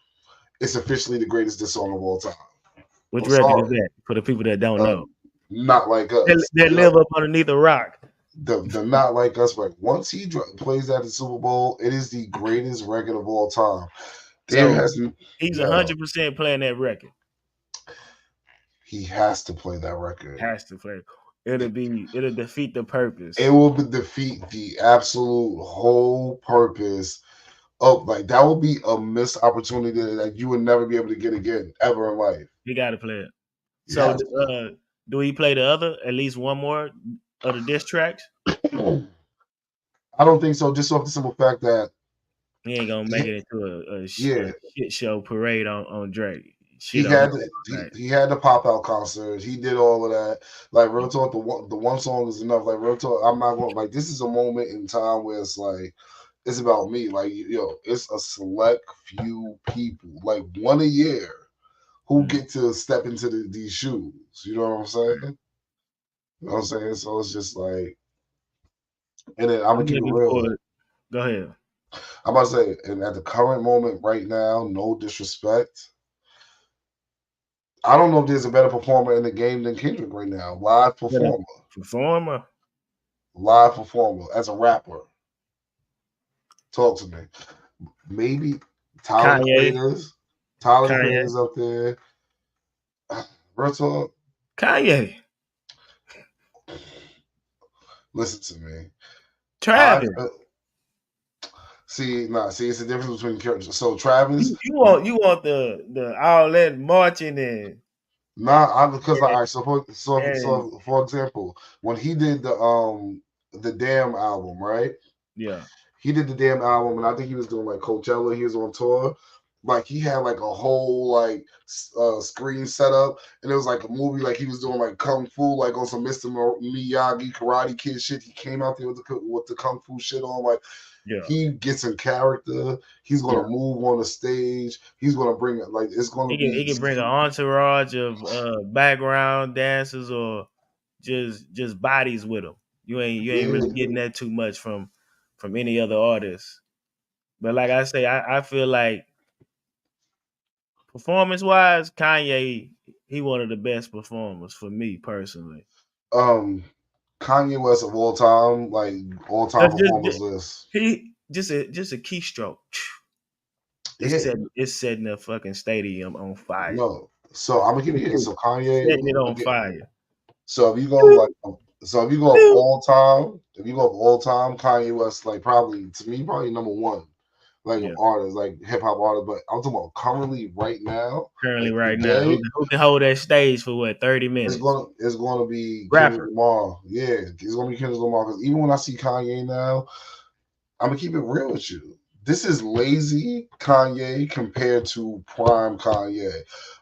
B: it's officially the greatest diss song of all time.
A: Which
B: I'm
A: record is
B: sorry.
A: that for the people that don't know?
B: Um, Not like
A: That,
B: us.
A: that live up underneath a rock.
B: The not like us, but once he plays at the Super Bowl, it is the greatest record of all time. There
A: So
B: has
A: he's
B: yo,
A: 100% playing that record.
B: he has to play that record.
A: Has to play. It'll defeat the
B: It
A: purpose.
B: will defeat the absolute whole purpose of, like, that will be a missed opportunity that you would never be able to get again ever in life.
A: He got to play it.
B: You
A: So
B: have to.
A: do he play the other at least one more of the diss tracks?
B: I don't think so. Just off the simple fact that
A: He ain't gonna make
B: he,
A: it into a
B: yeah,
A: shit show parade on Drake.
B: he
A: Shit on
B: had
A: him.
B: the, he,
A: Right.
B: he had the pop out concert. He did all of that. Like, real talk, the one song is enough. Like, real talk, I'm not going, like, this is a moment in time where it's like it's about me. Like, it's a select few people, like one a year, who
A: Mm.
B: get to step into these shoes. You know what I'm saying? You know what I'm saying? So it's just like, and then I'm gonna
A: I'm
B: keep it
A: looking
B: real.
A: forward. Go ahead.
B: I'm about to say, and at the current moment right now, no disrespect, I don't know if there's a better performer in the game than Kendrick right now. Live
A: Better
B: performer,
A: performer.
B: live performer as a rapper. Talk to me. Maybe Tyler the
A: Kanye.
B: Creator's. Tyler the
A: Kanye.
B: Creator's up there. Real talk.
A: Kanye.
B: Listen to me. I
A: Travis.
B: see. Nah, see, it's the difference between characters. So Travis,
A: You want the all that marching and
B: nah, because
A: and,
B: all right.
A: and
B: For example, when he did the damn album, right?
A: yeah.
B: He did the damn album, and I think he was doing like Coachella. He was on tour. Like he had like a whole like screen setup, and it was like a movie. Like he was doing like kung fu, like on some Mr. Miyagi Karate Kid shit. He came out there with the kung fu shit on. Like
A: Yeah.
B: he gets in character. He's gonna
A: Yeah.
B: move on the stage. He's gonna bring it. Like it's gonna
A: He
B: be.
A: can bring an entourage of background dancers or just bodies with him. You ain't
B: Yeah.
A: really getting that too much from any other artist. But like I say, I feel like performance wise, Kanye, he one of the best performers for me personally.
B: Um, Kanye West of all time
A: Cause
B: performance list.
A: he just a keystroke.
B: Yeah.
A: It's setting the fucking stadium on fire.
B: No. So I'm gonna give you it. So Kanye
A: Setting it on
B: again.
A: fire.
B: So if you go like, so if you go of all time, if you go of all time, Kanye West like probably to me probably number one, like of
A: Yeah.
B: artists, like hip hop artists. But I'm talking about currently right now,
A: Currently
B: like
A: right now.
B: today,
A: Who can hold that stage for what, 30 minutes?
B: it's gonna be Kendrick
A: Rapper.
B: Lamar. Yeah, it's gonna be Kendrick Lamar because even when I see Kanye now, I'm gonna keep it real with you. This is lazy Kanye compared to prime Kanye.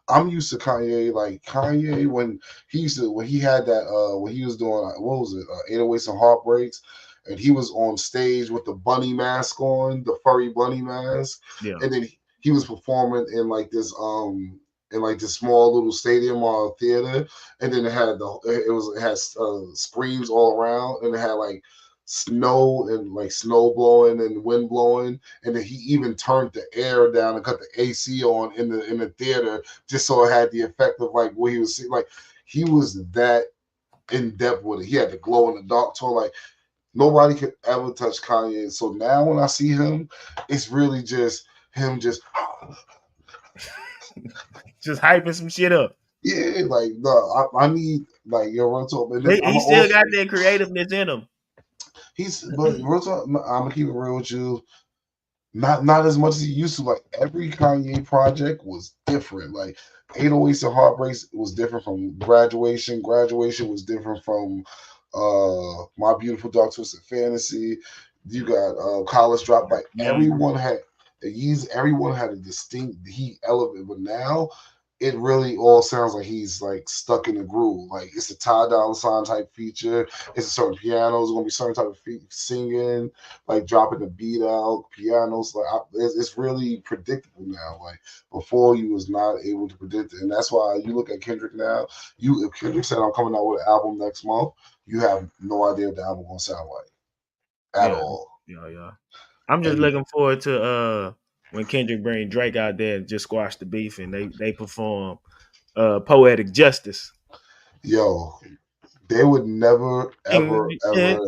B: I'm used to Kanye, like Kanye when he had that when he was doing what was it 808s and Heartbreaks, and he was on stage with the bunny mask on, the furry bunny mask,
A: Yeah.
B: and then he was performing in like this small little stadium or theater, and then it had screams all around, and it had like snow and like snow blowing and wind blowing, and then he even turned the air down and cut the AC on in the theater just so it had the effect of like what he was seeing. Like he was that in depth with it. He had the glow in the dark tour. Like nobody could ever touch Kanye. So now when I see him, it's really just him just
A: Just hyping some shit up.
B: yeah, like no, I need like your real talk. And then I'm
A: He still
B: also
A: got that creativeness in him.
B: but real talk, I'm gonna keep it real with you. Not as much as he used to. Like every Kanye project was different. Like 808s and Heartbreaks was different from Graduation. Graduation was different from My Beautiful Dark Twisted Fantasy. You
A: Yeah.
B: got College Drop. Like
A: Younger.
B: everyone had a distinct heat element, but now it really all sounds like he's like stuck in the groove. Like it's a Ty Dolla $ign type feature. It's a certain piano. It's gonna be certain type of singing, like dropping the beat out, pianos. It's really predictable now. Like before, you was not able to predict it, and that's why you look at Kendrick now. You if Kendrick said I'm coming out with an album next month, you have no idea what the album gonna sound like at
A: Yeah.
B: all.
A: Yeah. I'm just
B: And
A: looking forward to when Kendrick bring Drake out there and just squash the beef and they perform Poetic Justice.
B: yo, they would never, ever, ever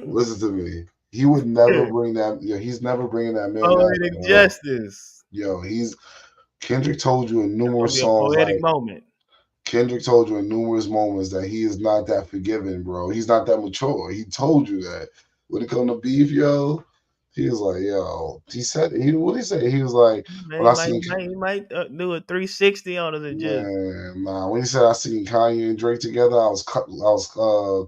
B: listen to me. He would never bring that. Yo, he's never bringing that man out
A: Poetic
B: there, bro.
A: Justice.
B: Yo, he's Kendrick told you in
A: It's gonna
B: numerous
A: be a
B: songs,
A: poetic
B: like
A: moment.
B: Kendrick told you in numerous moments that he is not that forgiving, bro. He's not that mature. He told you that. When it come to beef, yo, he was like, yo, he said, what did he say? He was like,
A: Man,
B: when I seen,
A: he might do a 360 on us and just
B: man, nah, when he said I seen Kanye and Drake together, I was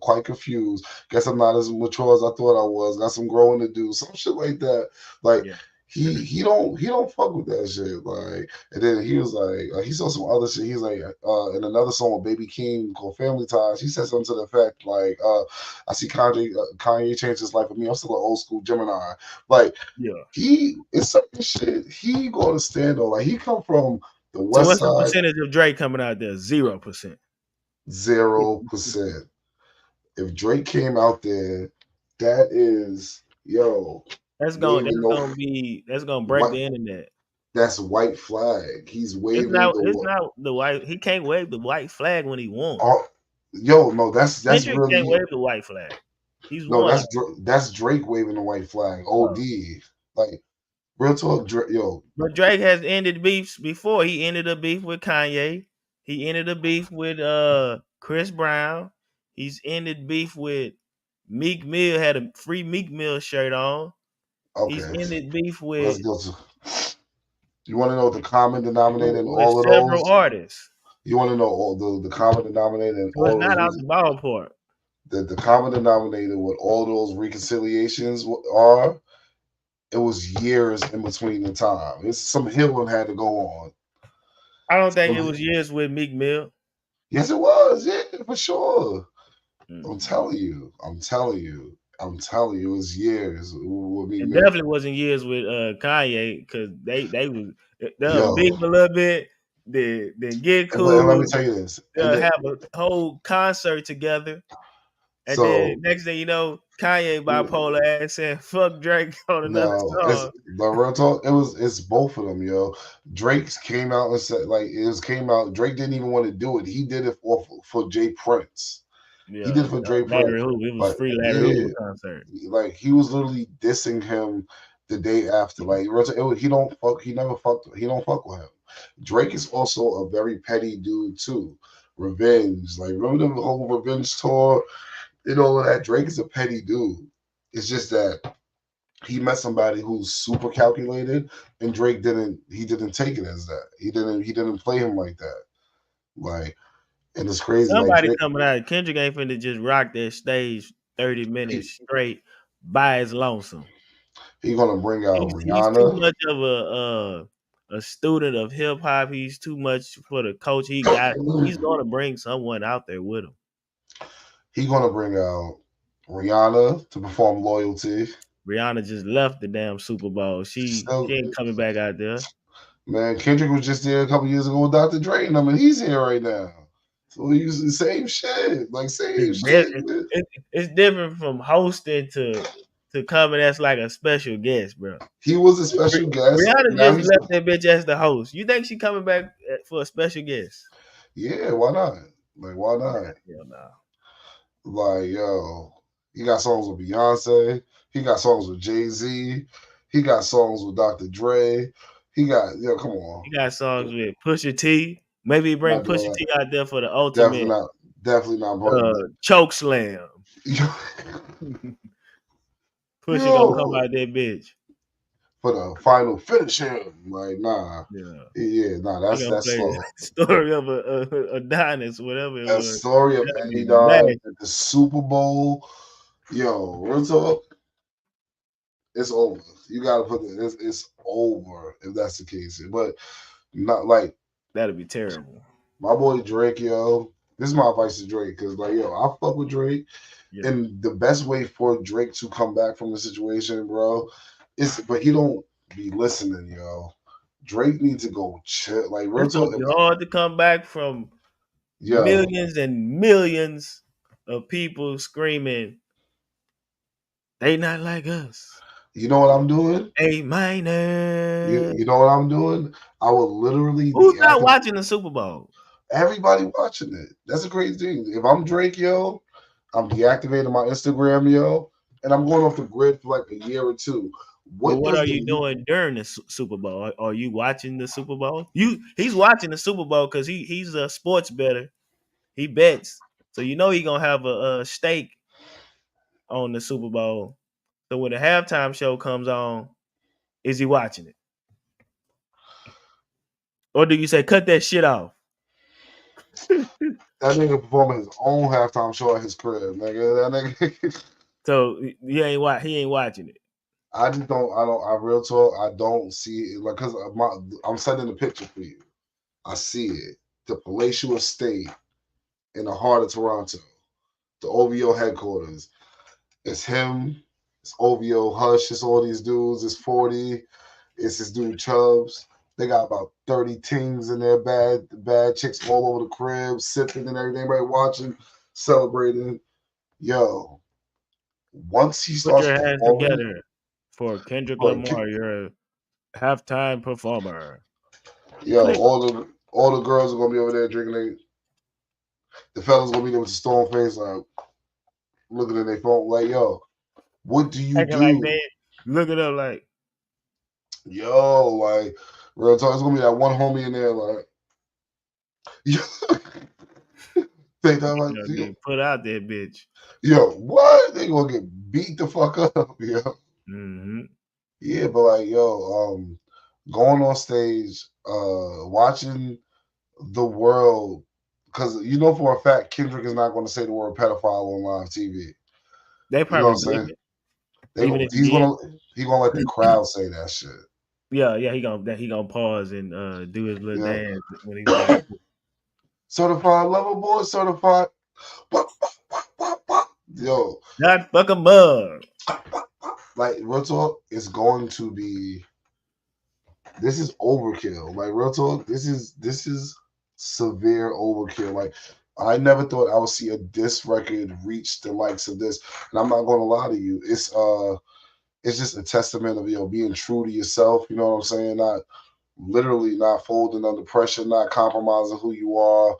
B: quite confused. Guess I'm not as mature as I thought I was. Got some growing to do, some shit like that. Like
A: yeah.
B: he don't fuck with that shit. Like, and then he was like, he saw some other shit. He's like, in another song with Baby King called Family Ties, he said something to the effect like, I see Kanye changed his life for me. I'm still an old school Gemini. Like
A: Yeah.
B: he it's certain shit he gonna stand on. Like he come from the
A: So
B: West
A: what's the
B: Side.
A: percentage of Drake coming out there? 0%.
B: 0%. If Drake came out there, that is yo. You don't even know
A: That's gonna break
B: what
A: the internet.
B: That's white flag. He's
A: It's
B: waving
A: not. It's
B: the.
A: not the white. He can't wave the white flag when he won.
B: Oh, yo, no, that's
A: Kendrick
B: really
A: can't
B: it.
A: wave the white flag. He's
B: No,
A: won.
B: that's Drake waving the white flag.
A: Oh.
B: OD, like real talk, yo.
A: But Drake has ended beefs before. He ended a beef with Kanye. He ended a beef with Chris Brown. He's ended beef with Meek Mill. Had a free Meek Mill shirt on. He's
B: Okay,
A: ended beef
B: let's
A: with
B: go to. You want to know the common denominator in
A: with
B: all of
A: several
B: those?
A: artists.
B: You want to know all the common denominator in
A: So it's
B: all
A: not
B: those
A: out the ballpark.
B: the common denominator with all those reconciliations are it was years in between the time. It's some healing had to go on.
A: I don't think it was years with Meek Mill.
B: Yes, it was. Yeah, for sure. I'm
A: Mm.
B: telling you. It was years with me,
A: It
B: man.
A: definitely wasn't years with Kanye because they'll beef
B: Yo,
A: a little bit, then get
B: and let me
A: cool,
B: tell you this. And
A: they'll have a whole concert together, and then
B: so
A: next thing you know, Kanye bipolar ass saying "fuck Drake" on another
B: no, it's
A: song.
B: the real talk. It's both of them, yo. Drake came out and said like came out. Drake didn't even want to do it. He did it for Jay Prince. He
A: Yeah,
B: did it for Jay
A: Larry
B: Prince.
A: Hoover. It was
B: But
A: free Larry
B: yeah,
A: Hoover concert.
B: like he was literally dissing him the day after. Like he don't fuck. He never fucked. He don't fuck with him. Drake is also a very petty dude too. Revenge, like remember the whole revenge tour and all of that. Drake is a petty dude. It's just that he met somebody who's super calculated, and Drake didn't. He didn't take it as that. He didn't play him like that. Like, and it's crazy. Like
A: Somebody
B: Drake,
A: coming out. Kendrick ain't finna just rock that stage 30 minutes
B: he,
A: straight by his lonesome.
B: he gonna bring out
A: He's too
B: Rihanna.
A: much of a student of hip hop. He's too much for the coach he got. He's gonna bring someone out there with him.
B: He gonna bring out Rihanna to perform Loyalty.
A: Rihanna just left the damn Super Bowl. She
B: Still,
A: ain't coming back out there.
B: man, Kendrick was just there a couple years ago with Dr. Dre, and I mean he's here right now. So he's the same shit, like
A: It's,
B: same shit.
A: di- it's different from hosting to coming as like a special guest, bro.
B: He was a special guest.
A: Rihanna
B: Now
A: just
B: he's
A: left that bitch as the host. You think she coming back for a special guest?
B: yeah. Why not? Like why not?
A: Hell no.
B: Like yo, he got songs with Beyonce. He got songs with Jay-Z. He got songs with Dr. Dre. He got come on,
A: He got songs with Pusha T. Maybe bring
B: not
A: Pusha
B: doing that.
A: T out there for the
B: Definitely
A: ultimate
B: not. Definitely not. But
A: choke slam. Pusha gonna come
B: yo,
A: out that bitch.
B: for the final finish him. Like, nah.
A: Yeah.
B: Yeah, nah,
A: He gonna
B: that's
A: play the
B: slow.
A: story of a Adonis, whatever it
B: A
A: was.
B: story of
A: That'd be
B: Adidon
A: nice.
B: at the Super Bowl. Yo, real talk, it's over. You gotta put it's over if that's the case. But not like
A: That'd be terrible.
B: my boy Drake, yo. This is my advice to Drake, because like yo, I fuck with Drake.
A: Yeah.
B: And the best way for Drake to come back from the situation, bro, is but he don't be listening, yo. Drake needs to go chill. Like real
A: It's gonna
B: talk,
A: be hard to come back from
B: yo.
A: millions and millions of people screaming, they not like us.
B: You know what I'm doing?
A: A minor.
B: You know what I'm doing? I will literally
A: Who's not
B: deactivate
A: watching the Super Bowl?
B: everybody watching it. That's a crazy thing. If I'm Drake, yo, I'm deactivating my Instagram, yo, and I'm going off the grid for like a year or two.
A: But
B: What
A: what
B: does
A: are
B: the
A: you doing during the Super Bowl? Are you watching the Super Bowl? He's watching the Super Bowl because he's a sports better. He bets, so you know he gonna have a stake on the Super Bowl. So when the halftime show comes on, is he watching it, or do you say cut that shit off?
B: that nigga performing his own halftime show at his crib, nigga? That nigga.
A: So he ain't watching it.
B: I just don't. I don't. I real talk. I don't see it like because I'm sending a picture for you. I see it. The palatial estate in the heart of Toronto, the OVO headquarters. It's him. It's OVO Hush. It's all these dudes. It's 40. It's this dude Chubbs. They got about 30 teams in there, bad chicks all over the crib, sipping and everything. Everybody watching, celebrating. Yo, once he
A: Put
B: starts
A: your hands
B: performing,
A: together for Kendrick
B: like
A: Lamar. You're Halftime performer.
B: Yo,
A: Click.
B: all the girls are gonna be over there drinking. The fellas gonna be there with the stone face, like looking at their phone, like, yo, what do you
A: Acting like
B: do?
A: they looking up like
B: Yo, like real talk, it's gonna be that one homie in there, like, think that like,
A: get put out there, bitch.
B: yo, what? They gonna get beat the fuck up, yo.
A: Mm-hmm.
B: Yeah, but like, yo, going on stage, watching the world, because you know for a fact Kendrick is not going to say the word pedophile on live TV.
A: They
B: You know what
A: probably
B: I'm saying?
A: wouldn't, even if he
B: He's
A: did.
B: gonna let the crowd say that shit.
A: Yeah, he gonna pause and do his little
B: Yeah,
A: dance when he's about to.
B: certified lover boy, certified. Yo,
A: Not fuck a bug.
B: like real talk, it's going to be. This is overkill. Like real talk, this is severe overkill. Like I never thought I would see a diss record reach the likes of this. And I'm not gonna lie to you. It's just a testament of being true to yourself. You know what I'm saying? Not literally not folding under pressure, not compromising who you are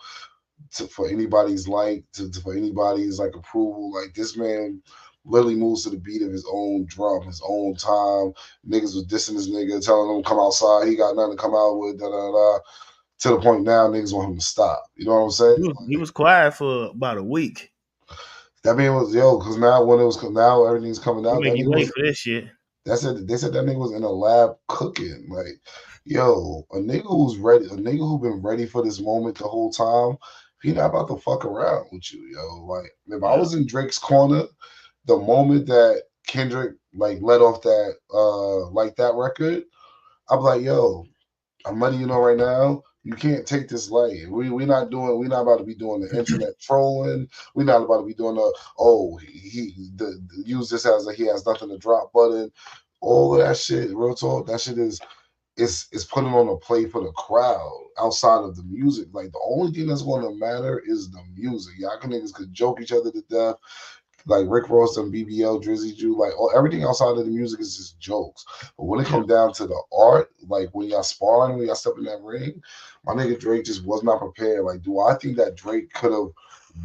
B: for anybody's for anybody's like approval. Like this man literally moves to the beat of his own drum, his own time. Niggas was dissing this nigga, telling him come outside. He got nothing to come out with. Da da da. To the point now, niggas want him to stop. You know what I'm saying?
A: He was quiet for about a week.
B: That man was because now everything's coming
A: He
B: out.
A: make
B: That
A: you
B: nigga
A: wait
B: was
A: for this shit.
B: they said that nigga was in a lab cooking. Like, yo, a nigga who's ready, a nigga who been ready for this moment the whole time. He not about to fuck around with you, yo. Like, if I
A: Yeah.
B: was in Drake's corner, the moment that Kendrick like let off that record, I'm like, yo, I'm letting you know right now, you can't take this light. We're not about to be doing the internet trolling. We're not about to be doing use this as a he has nothing to drop button. All of that shit, real talk, that shit is putting on a play for the crowd outside of the music. Like the only thing that's going to matter is the music. Y'all niggas could joke each other to death like Rick Ross and BBL, Drizzy Jew, like everything outside of the music is just jokes. But when it
A: Yeah.
B: comes down to the art, like when y'all sparring, when y'all step in that ring, my nigga Drake just was not prepared. Like, do I think that Drake could have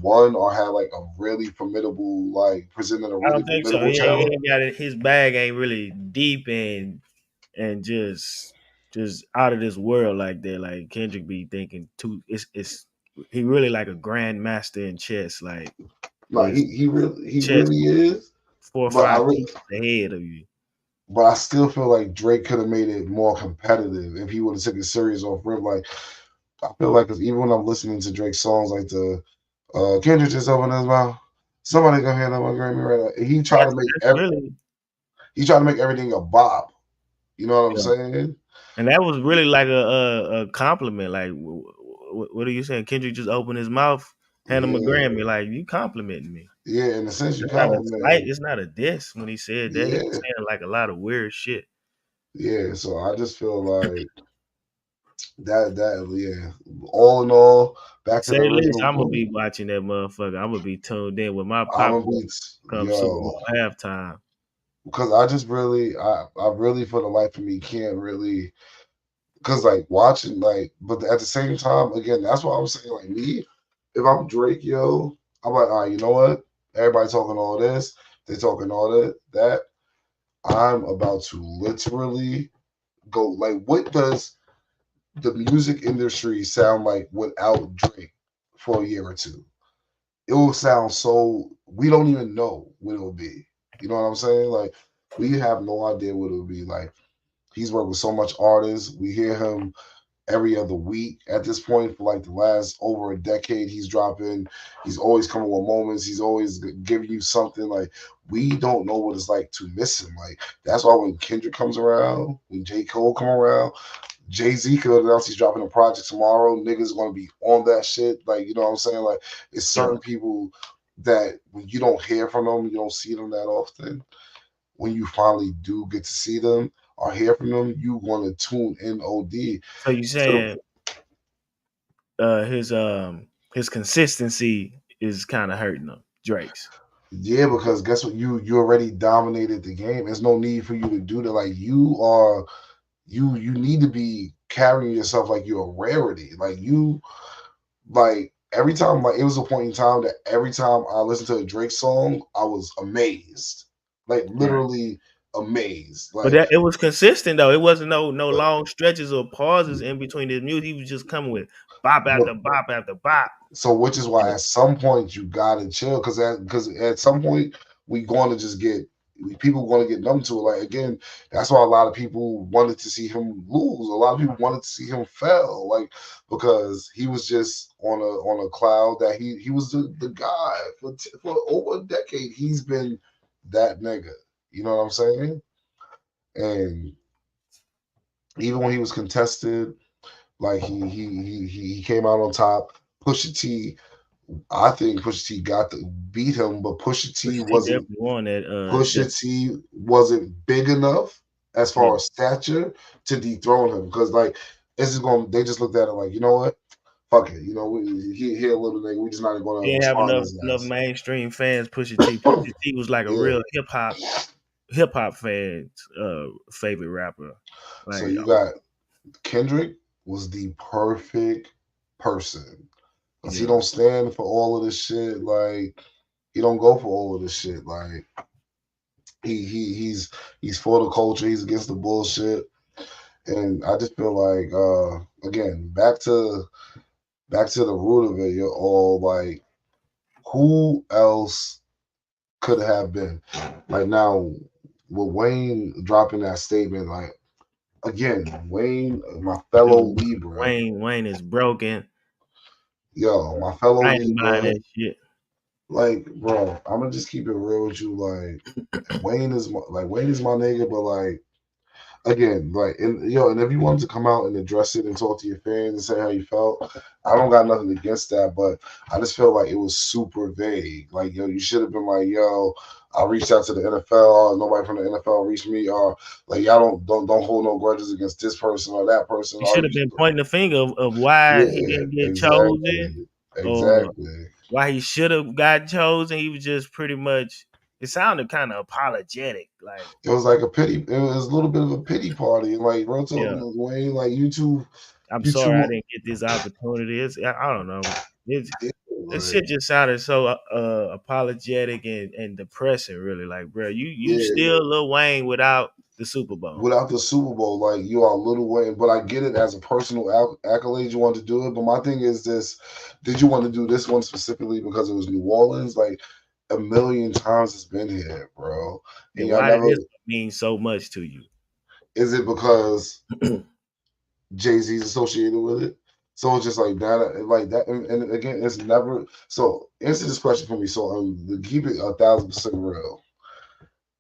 B: won or had like a really formidable, like presented a
A: I
B: really
A: don't think so.
B: formidable
A: He
B: challenge?
A: ain't got it. His bag ain't really deep and just out of this world like that. Like Kendrick be thinking too. It's he really like a grandmaster in chess. Like
B: Like
A: is
B: he
A: chess
B: really is.
A: four or
B: But
A: five pieces ahead of you.
B: I still feel like Drake could have made it more competitive if he would have taken it serious off rip. Like I feel like 'cause even when I'm listening to Drake songs like the Kendrick just opened his mouth. Somebody go hand up my Grammy right now.
A: That's really
B: He tried to make everything a bop. You know what I'm
A: yeah.
B: saying?
A: And that was really like a compliment. Like, what are you saying? Kendrick just opened his mouth, hand him a
B: Yeah,
A: Grammy. Like, you complimenting me.
B: yeah. In a sense, you
A: That's not a slight.
B: complimenting.
A: It's not a diss when he said that. He was
B: Yeah,
A: saying like a lot of weird shit.
B: yeah. So I just feel like that yeah. All in all, back to
A: Say
B: the
A: the least,
B: original
A: I'm gonna be
B: book.
A: watching that motherfucker. I'm gonna be tuned in with my
B: I'm gonna
A: popcorn
B: be
A: come Super Bowl
B: yo
A: halftime.
B: because I really for the life of me can't really because like watching like but at the same time again that's what I'm saying like me if I'm Drake yo I'm like all right you know what everybody talking all this they talking all that I'm about to literally go like what does the music industry sound like without Drake for a year or two it will sound so we don't even know what it'll be you know what I'm saying like we have no idea what it'll be like he's worked with so much artists we hear him every other week at this point for like the last over a decade. He's dropping. He's always coming with moments. He's always giving you something. Like we don't know what it's like to miss him. Like that's why when Kendrick comes around, when J Cole come around, Jay Z could announce he's dropping a project tomorrow. Niggas gonna be on that shit. Like you know what I'm saying. Like it's
A: Yeah.
B: certain people that when you don't hear from them, you don't see them that often when you finally do get to see them or hear from them, you want to tune in OD.
A: So you
B: To
A: saying his consistency is kind of hurting him, Drake's.
B: yeah, because guess what? You already dominated the game. There's no need for you to do that. Like you need to be carrying yourself like you're a rarity. Like every time, like it was a point in time that every time I listened to a Drake song, I was amazed, like
A: Right.
B: literally amazed.
A: But
B: Like,
A: that it was consistent though. It wasn't no long stretches or pauses in between his music. He was just coming with bop
B: but
A: after bop after bop.
B: so which is why at some point you gotta chill because at some point we going to just get people going to get numb to it. Like again, that's why a lot of people wanted to see him lose. A lot of people wanted to see him fail, like because he was just on a cloud that he was the guy for over a decade. He's been that nigga. You know what I'm saying? And even when he was contested, like he came out on top. Pusha T, I think Pusha T got to beat him, but
A: Pusha T definitely won that.
B: Pusha T wasn't big enough as
A: Yeah.
B: far as stature to dethrone him because like this is going. They just looked at it like, you know what, fuck it, you know, he a little nigga. We just not going
A: He
B: to
A: didn't have
B: respond to
A: enough
B: his
A: mainstream fans. Pusha T. Pusha
B: ass.
A: T was like a
B: Yeah.
A: real hip hop fans favorite rapper.
B: So
A: Like
B: you got Kendrick was the perfect person because he
A: yeah,
B: don't stand for all of this shit. Like he don't go for all of this shit. Like he's for the culture. He's against the bullshit. And I just feel like again back to the root of it. You're all like, who else could have been like now with Wayne dropping that statement? Like again, Wayne, my fellow
A: dude,
B: Libra,
A: Wayne is broken.
B: yo, my fellow
A: I ain't buying
B: Libra.
A: that shit.
B: Like, bro, I'm gonna just keep it real with you. Like, Wayne is my nigga, but like again, like, and if you wanted to come out and address it and talk to your fans and say how you felt, I don't got nothing against that. But I just feel like it was super vague. Like, yo, you should have been like, yo, I reached out to the NFL. Nobody from the NFL reached me. Or like, y'all don't hold no grudges against this person or that person.
A: You
B: Or
A: should
B: you
A: have
B: just,
A: been pointing the finger of why he
B: yeah,
A: didn't get chosen
B: exactly,
A: or
B: exactly.
A: why he should have got chosen. He was just pretty much. It sounded kind of apologetic, like
B: It was like a pity. It was a little bit of a pity party. And like real talk,
A: yeah.
B: Wayne, like you two,
A: I'm
B: you
A: sorry I
B: two,
A: didn't get this opportunity. I don't know. It's
B: yeah,
A: this
B: like
A: shit just sounded so apologetic and depressing. Really, like bro, you
B: yeah.
A: still Lil Wayne without the Super Bowl.
B: Without the Super Bowl, like you are Little Wayne, but I get it as a personal accolade you want to do it. But my thing is this: did you want to do this one specifically because it was New Orleans? Like a million times it's been here, bro, and
A: And
B: y'all
A: why did
B: never.
A: this mean so much to you?
B: Is it because Jay-Z's associated with it? So it's just like that, and again, it's never. So answer this question for me. So to keep it 1,000% real.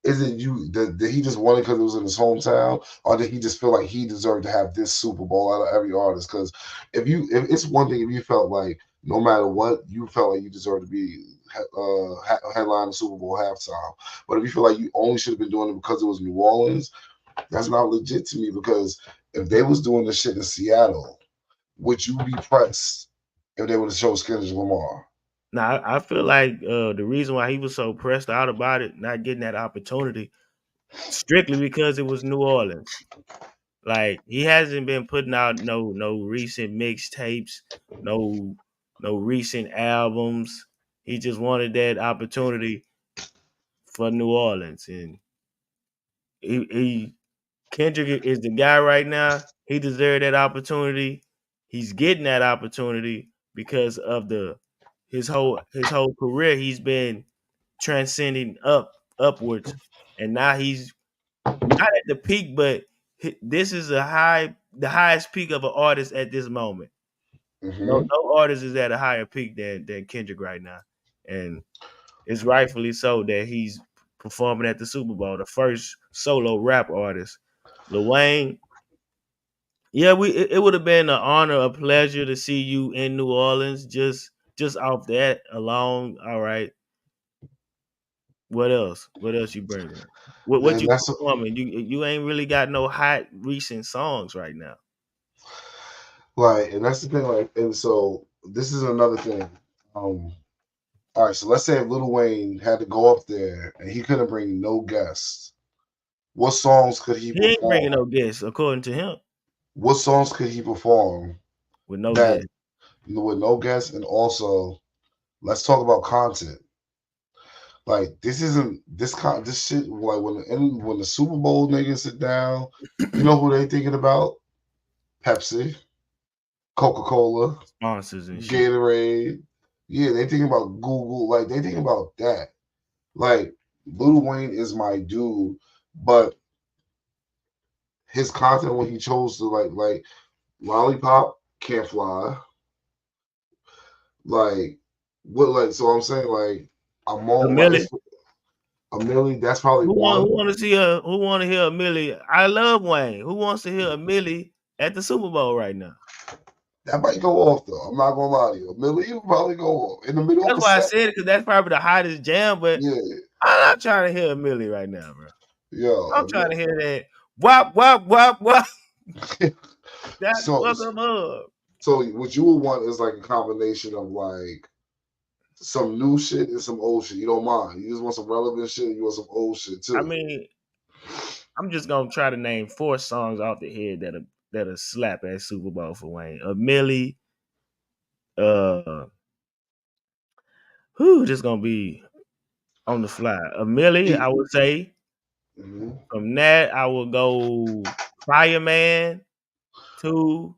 B: Is it you? Did he just want it because it was in his hometown, or did he just feel like he deserved to have this Super Bowl out of every artist? Because if it's one thing if you felt like no matter what you felt like you deserved to be headline the Super Bowl halftime, but if you feel like you only should have been doing it because it was New Orleans, that's not legit to me. Because if they was doing the shit in Seattle, would you be pressed if they would have chose Kendrick Lamar?
A: Now I feel like the reason why he was so pressed out about it, not getting that opportunity, strictly because it was New Orleans. Like he hasn't been putting out no recent mixtapes, no no recent albums. He just wanted that opportunity for New Orleans, and he Kendrick is the guy right now. He deserved that opportunity. He's getting that opportunity because of the his whole career. He's been transcending upwards, and now he's not at the peak, but this is the highest peak of an artist at this moment.
B: Hmm.
A: No artist is at a higher peak than Kendrick right now, and it's rightfully so that he's performing at the Super Bowl, the first solo rap artist. Lil Wayne, yeah, it would have been an honor, a pleasure to see you in New Orleans. Just off that alone, all right. What else? What else you bringing? What
B: And
A: you
B: that's
A: performing? You ain't really got no hot recent songs right now.
B: like, and that's the thing. Like, and so this is another thing. Um, all right, so let's say if Lil Wayne had to go up there and he couldn't bring no guests, What songs could he
A: He ain't bringing
B: perform?
A: no guests, according to him,
B: What songs could he perform
A: with no
B: that
A: guests.
B: with no guests? And also, let's talk about content. Like this isn't this shit. Like when the Super Bowl niggas sit down, you know who they thinking about? Pepsi, Coca Cola,
A: Sponsors and shit.
B: Gatorade. Yeah, they thinking about Google. Like they thinking about that. Like Lil Wayne is my dude, but his content when he chose to like Lollipop can't fly. Like what? Like so, I'm saying like I'm
A: A
B: on like
A: Millie.
B: it's a Millie. That's probably
A: Who
B: one.
A: want to see a who want to hear a Millie? I love Wayne. Who wants to hear a Millie at the Super Bowl right now?
B: That might go off though. I'm not gonna lie to you. A Millie will probably go off in the middle of
A: That's
B: a
A: why I
B: set.
A: said it because that's probably the hottest jam. But
B: Yeah,
A: I'm not trying to hear a Millie right now, bro. I'm
B: yo.
A: trying to hear that wop wop wop wop. That's
B: so
A: what I'm up.
B: so what you would want is like a combination of like some new shit and some old shit. You don't mind. You just want some relevant shit. You want some old shit
A: I
B: too.
A: mean, I'm just gonna try to name 4 songs off the head that'll slap at Super Bowl for Wayne. A Millie, uh, who just gonna be on the fly. A Millie, I
B: He,
A: would say.
B: mhm.
A: From that, I will go Fireman. 2,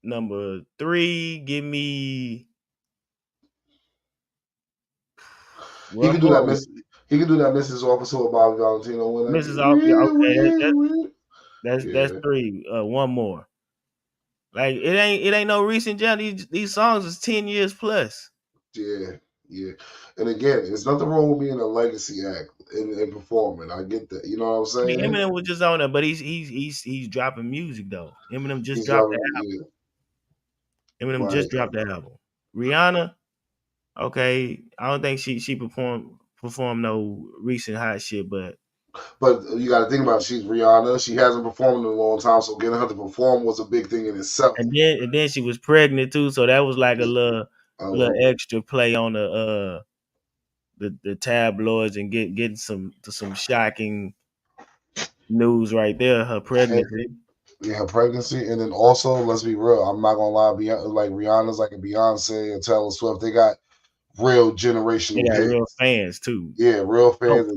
A: number 3. Give me
B: He
A: one
B: could do that.
A: more.
B: He could do that. Mrs. Officer with Bobby Valentino when I
A: Mrs.
B: get
A: Off. Yeah,
B: real,
A: okay,
B: real, real.
A: that's
B: Yeah,
A: 3. One more. Like it ain't no recent jam. These songs is 10 years plus.
B: yeah, yeah. And again, there's nothing wrong with being a legacy act and performing. I get that. You know what I'm
A: I mean,
B: saying?
A: Eminem was just on there, but he's dropping music though. Eminem just
B: He's
A: dropped
B: driving.
A: the
B: Yeah,
A: Eminem
B: right.
A: just dropped the album. Rihanna, okay, I don't think she performed no recent hot shit, but
B: But you got to think about it. She's Rihanna. She hasn't performed in a long time, so getting her to perform was a big thing in itself.
A: and then she was pregnant too, so that was like a little
B: Um,
A: extra play on the tabloids and getting some shocking news right there. Her
B: and,
A: pregnancy.
B: yeah, her pregnancy, and then also, let's be real. I'm not gonna lie. Like Rihanna's like a Beyonce and Taylor Swift. They got real
A: They
B: generational
A: got real
B: hits.
A: fans too.
B: Yeah, real
A: Oh,
B: fans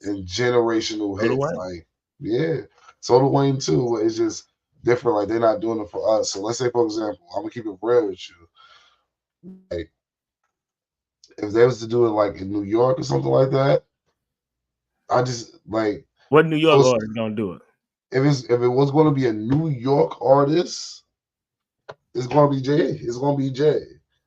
B: and generational
A: so the
B: hits.
A: way.
B: Like, yeah. So the Wayne too. It's just different. Like they're not doing it for us. So let's say, for example, I'm gonna keep it real with you. Like, if they was to do it like in New York or something like that, I just like
A: What New York
B: those.
A: artist gonna do it?
B: If it was going to be a New York artist, it's going to be Jay. It's going to be Jay.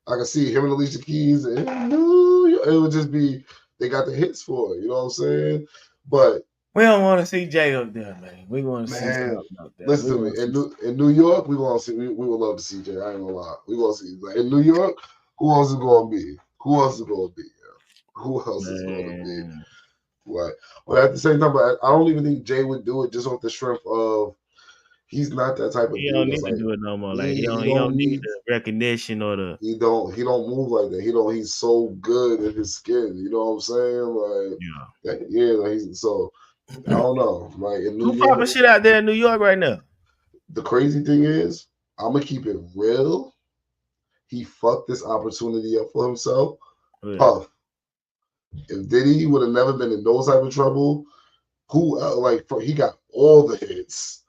B: I can see him and Alicia Keys in New York. It would just be they got the hits for it. You know what I'm saying? But
A: We don't want to see Jay up there, man. We want to see
B: man,
A: something up there. We
B: listen to
A: want
B: me.
A: to see.
B: In New York, we want to see. We would love to see Jay. I ain't gonna lie. We want to see. Like, in New York, who else is going to be? Who else is going to be? Who else is going to be?
A: Man,
B: Right. But at the same time, I don't even think Jay would do it just off the strength of he's not that type of
A: he
B: dude
A: don't
B: that's
A: need to
B: like
A: do it no more. Like he
B: he
A: don't
B: he
A: he
B: don't
A: don't need
B: need
A: the recognition or the
B: he don't move like that. He's so good in his skin. You know what I'm saying?
A: yeah.
B: Yeah, like he's so I don't know. Like in New
A: Who popping
B: York,
A: shit out there in New York right now?
B: the crazy thing is, I'm gonna keep it real. He fucked this opportunity up for himself.
A: Yeah.
B: Puff. If Diddy would have never been in those type of trouble, who he got all the hits.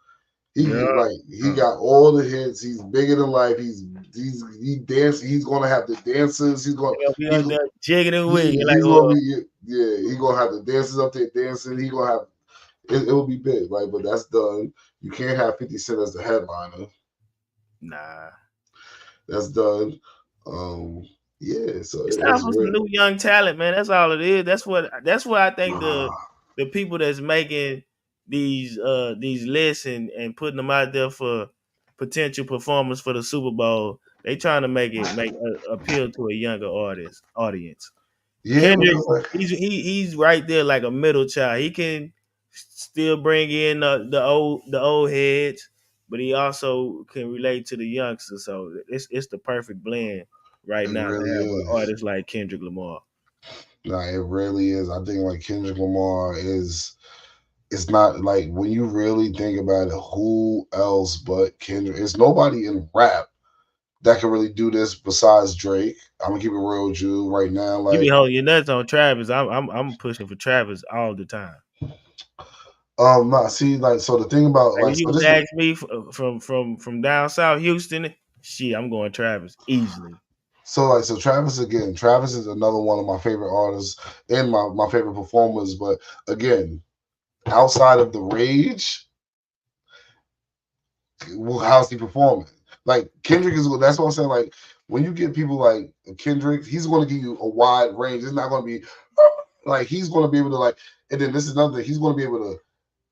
A: Yeah.
B: He got all the hits. He's bigger than life. He dance. He's gonna have the dances.
A: They gonna be
B: He's
A: up there jigging and wigging like
B: he's gonna be yeah. He gonna have the dancers up there dancing. He gonna have it will be big, right? But that's done. You can't have 50 Cent as the headliner.
A: nah.
B: That's done. Yeah. So
A: It's time
B: it's
A: for some
B: real.
A: new young talent, man. That's all it is. That's what I think
B: Nah,
A: the people that's making these lists and putting them out there for potential performance for the Super Bowl, they trying to make appeal to a younger audience.
B: yeah,
A: Kendrick,
B: because like
A: he's right there like a middle child. He can still bring in the old heads, but he also can relate to the youngsters. So it's the perfect blend right
B: it
A: now to
B: really
A: have an
B: is.
A: artist like Kendrick Lamar.
B: Nah, it really is. I think like Kendrick Lamar it's not like when you really think about it, who else but Kendrick? There's nobody in rap that can really do this besides Drake. I'm gonna keep it real with you right now.
A: You be
B: Like,
A: holding your nuts on Travis. I'm pushing for Travis all the time.
B: not see, like, so the thing about
A: Like
B: like,
A: if you
B: so
A: was to
B: this,
A: ask me from down south Houston, shit, I'm going Travis easily.
B: so Travis again. Travis is another one of my favorite artists and my favorite performers. But again, outside of the rage, how's he performing? Like Kendrick is that's what I'm saying. Like when you get people like Kendrick, he's going to give you a wide range. It's not going to be like he's going to be able to like. And then this is another thing. He's going to be able to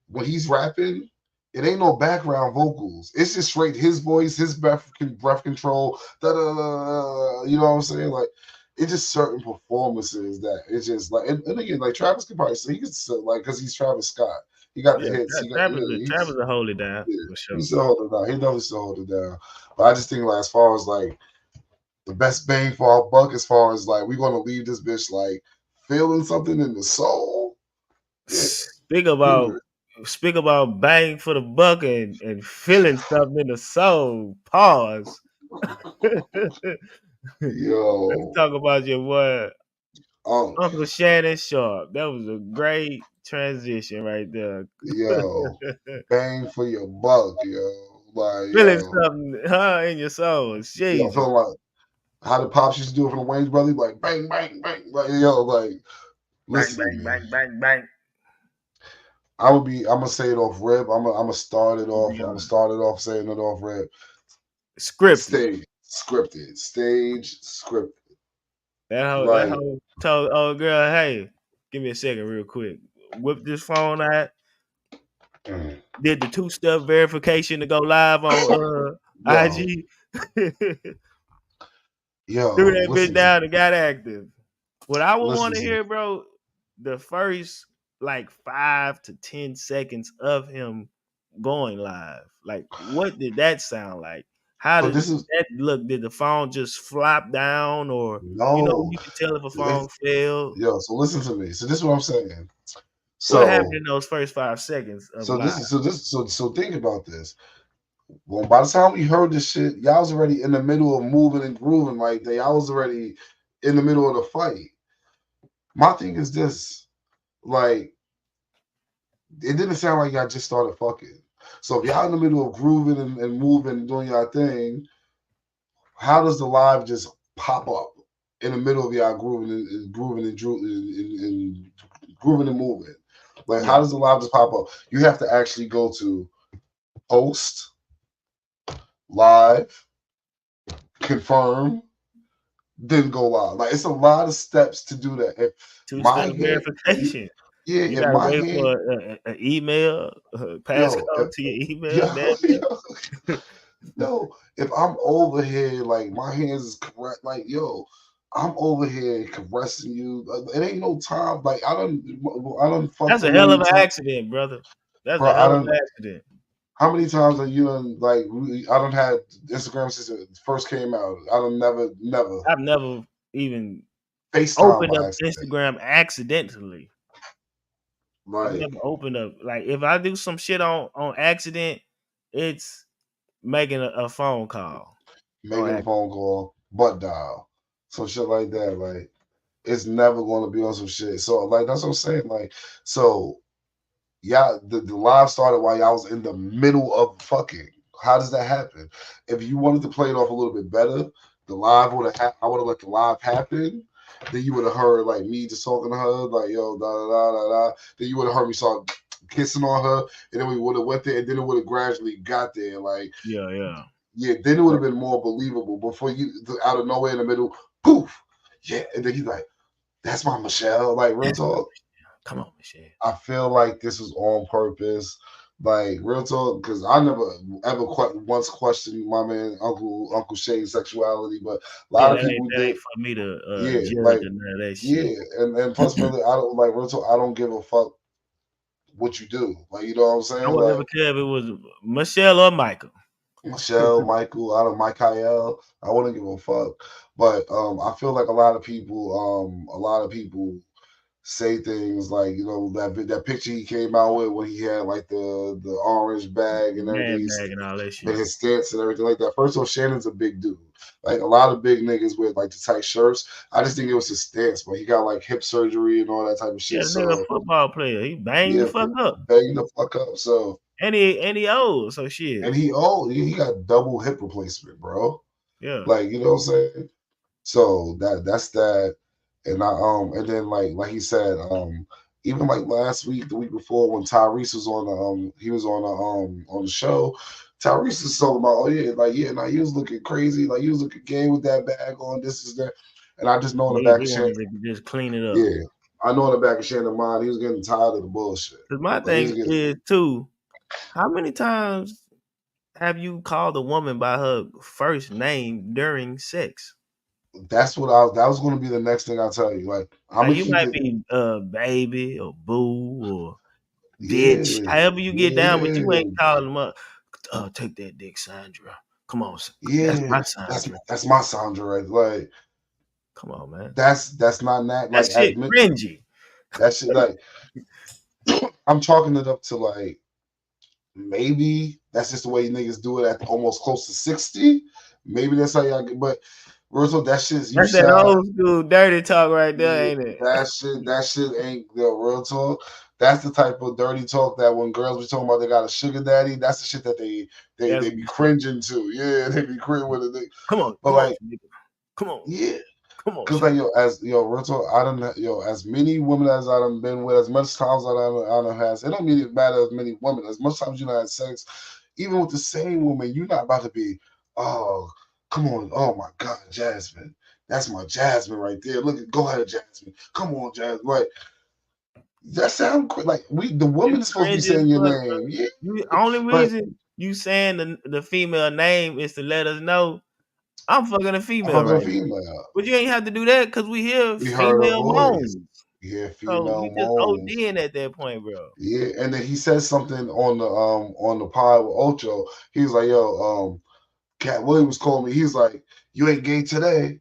B: when he's rapping. It ain't no background vocals. It's just straight his voice, his breath control. Da, da, da, da, you know what I'm saying? Like it's just certain performances that it's just like. And again, like Travis could probably say he could still, like because he's Travis Scott. He got the
A: Yeah,
B: hits. He got
A: Travis,
B: yeah.
A: Travis will hold it down
B: Yeah,
A: for
B: he
A: sure.
B: still hold it down. He definitely still hold it down. But I just think like as far as like the best bang for our buck, as far as like we're gonna leave this bitch like feeling something in the soul. Yeah,
A: Speak about
B: Kendrick.
A: speak about bang for the buck and feeling something in the soul. Pause. Let's
B: Yo,
A: talk about your boy
B: um,
A: Uncle Shannon Sharp. That was a great transition right there.
B: yo, bang for your buck, yo. Like
A: Feeling
B: yo,
A: something, huh, in your soul.
B: yo, I'm
A: Jesus.
B: feeling like how the pops used to do it for the Wayne's brothers, like bang, bang, bang, like yo, like
A: Bang,
B: listen to
A: bang,
B: me.
A: bang, bang, bang.
B: I'm gonna say it off rip. I'm gonna start it off. I'm
A: Yeah.
B: gonna start it off saying it off rip.
A: Scripted.
B: Stage scripted.
A: That
B: Like,
A: whole told old girl, hey, give me a second real quick. Whip this phone out.
B: mm,
A: Did the two-step verification to go live on
B: yo,
A: IG. Threw
B: yo,
A: that bitch
B: listen to
A: down and got active. What I would
B: listen
A: want to
B: to
A: hear, bro, the first like 5 to 10 seconds of him going live. Like, what did that sound like? How
B: so
A: did
B: this is
A: that look? Did the phone just flop down, or
B: no
A: you can tell if a phone
B: lis-
A: failed?
B: yo, so listen to me. So this is what I'm saying.
A: What happened
B: So
A: in those first 5 seconds of
B: so
A: live?
B: this is so this so think about this. Well, by the time we heard this shit, y'all was already in the middle of moving and grooving like that. Y'all was already in the middle of the fight. My thing is this, like, it didn't sound like y'all just started fucking. So if y'all in the middle of grooving and moving and doing y'all thing, how does the live just pop up in the middle of y'all and grooving and moving? Like, how
A: Yeah,
B: does the live just pop up? You have to actually go to host, live, confirm, then go live. Like, it's a lot of steps to do that. If my
A: two-step
B: hand,
A: verification.
B: yeah,
A: You
B: if
A: gotta
B: my
A: wait
B: hand,
A: for an email, a
B: yo,
A: passcode to your email.
B: yo,
A: That
B: yo, yo, if I'm over here, like my hands is correct, like yo, I'm over here caressing you. It ain't no time. Like I don't fucked
A: that's
B: a
A: a hell of
B: million
A: an
B: times,
A: accident, brother. That's
B: bro.
A: a
B: I
A: hell of
B: don't.
A: an accident.
B: How many times have you done like I don't had Instagram since it first came out. I don't never
A: I've never even
B: FaceTime
A: opened
B: by
A: up
B: accident.
A: Instagram accidentally. I've
B: Like
A: never opened up like if I do some shit on accident, it's making a phone call on
B: making a
A: accident.
B: phone call, butt dial, some shit like that. Like it's never going to be on some shit. So like that's what I'm saying. Like so yeah, the live started while y'all was in the middle of fucking. How does that happen? If you wanted to play it off a little bit better, the live would have. I would have let the live happen. Then you would have heard like me just talking to her, like yo, da da da da da. Then you would have heard me start kissing on her, and then we would have went there, and then it would have gradually got there. Like
A: Yeah, yeah.
B: yeah, then it would
A: But
B: have been more believable. Before you out of nowhere in the middle, poof, yeah, and then he's like, "That's my Michelle." Like real
A: that's my
B: talk.
A: come on, Michelle.
B: I feel like this was on purpose. Like real talk, because I never ever once questioned my man Uncle Shane's sexuality, but a
A: Yeah,
B: lot of people
A: that
B: did.
A: ain't for me to
B: Yeah,
A: judge
B: like
A: or none of that shit.
B: yeah, and plus, brother, I don't like real talk. I don't give a fuck what you do. Like you know what I'm
A: I
B: saying?
A: would never
B: Like
A: care if it was Michelle or Michael.
B: Michelle, Michael, I don't Michael. I wouldn't give a fuck. But I feel like a lot of people say things like, that picture he came out with when he had like the orange bag and
A: Man
B: everything,
A: bag and all that
B: and
A: shit.
B: his stance and everything like that. First of all, Shannon's a big dude. Like a lot of big niggas with like the tight shirts. I just think it was his stance, but he got like hip surgery and all that type of
A: Yeah,
B: shit.
A: the nigga a
B: So
A: football player. He banged the
B: yeah,
A: fuck up.
B: begging the fuck up. So
A: And he old, so shit.
B: and he got double hip replacement, bro.
A: Yeah.
B: Like, you know what I'm saying? So that's that. And and then like he said, even like last week, the week before, when Tyrese was on he was on the show, Tyrese was talking about, oh yeah, like yeah, now he was looking crazy, like he was looking gay with that bag on, this is that. And I just know in the back
A: He
B: of Shannon,
A: wanted to just clean it up.
B: yeah, I know in the back of Shannon's mind, he was getting tired of the bullshit.
A: Cause my
B: Like he was
A: thing
B: getting,
A: is too, how many times have you called a woman by her first name during sex?
B: that was going to be the next thing I tell you. Like I'm
A: Like
B: gonna
A: you
B: keep
A: might
B: it,
A: be baby or boo or bitch,
B: yeah,
A: however you get down, but you
B: yeah.
A: ain't calling them up. Take that dick, Sandra. Come on, that's
B: Yeah,
A: my Sandra.
B: that's my Sandra, right? Like
A: Come on, man.
B: that's not that
A: That
B: like
A: shit cringy.
B: that shit like I'm chalking it up to like maybe that's just the way niggas do it at almost close to 60. Maybe that's how y'all get, but Russell, that shit's you
A: That's that
B: sound
A: old school dirty talk right there,
B: yeah,
A: ain't it?
B: that shit ain't the real talk. That's the type of dirty talk that when girls be talking about they got a sugar daddy, that's the shit that
A: That's
B: they
A: what
B: be
A: you say.
B: cringing to. Yeah, they be cringing with it. But
A: Come on,
B: like,
A: nigga. Come on,
B: yeah,
A: come on,
B: cause like
A: Shorty.
B: real talk, I don't as many women as I done been with, as much times I done has, it don't mean it matter as many women, as much times you done had sex, even with the same woman, you're not about to be, oh, come on, oh my God, Jasmine, that's my Jasmine right there. Look, go ahead, Jasmine, come on, Jasmine, like that sound like the woman
A: You
B: is supposed to be
A: cringe as
B: saying your
A: fuck, bro.
B: name, yeah,
A: You only
B: like
A: reason you saying the female name is to let us know I'm fucking a
B: I'm
A: female
B: fucking a
A: right now.
B: female.
A: But you ain't have to do that because we hear
B: We heard her
A: female
B: voice.
A: moans.
B: Yeah,
A: So
B: female
A: you just
B: moans.
A: ODing at that point, bro.
B: Yeah, and then he said something on the pod with Ocho. He was like, "Yo, Cat Williams called me. He's like, you ain't gay today.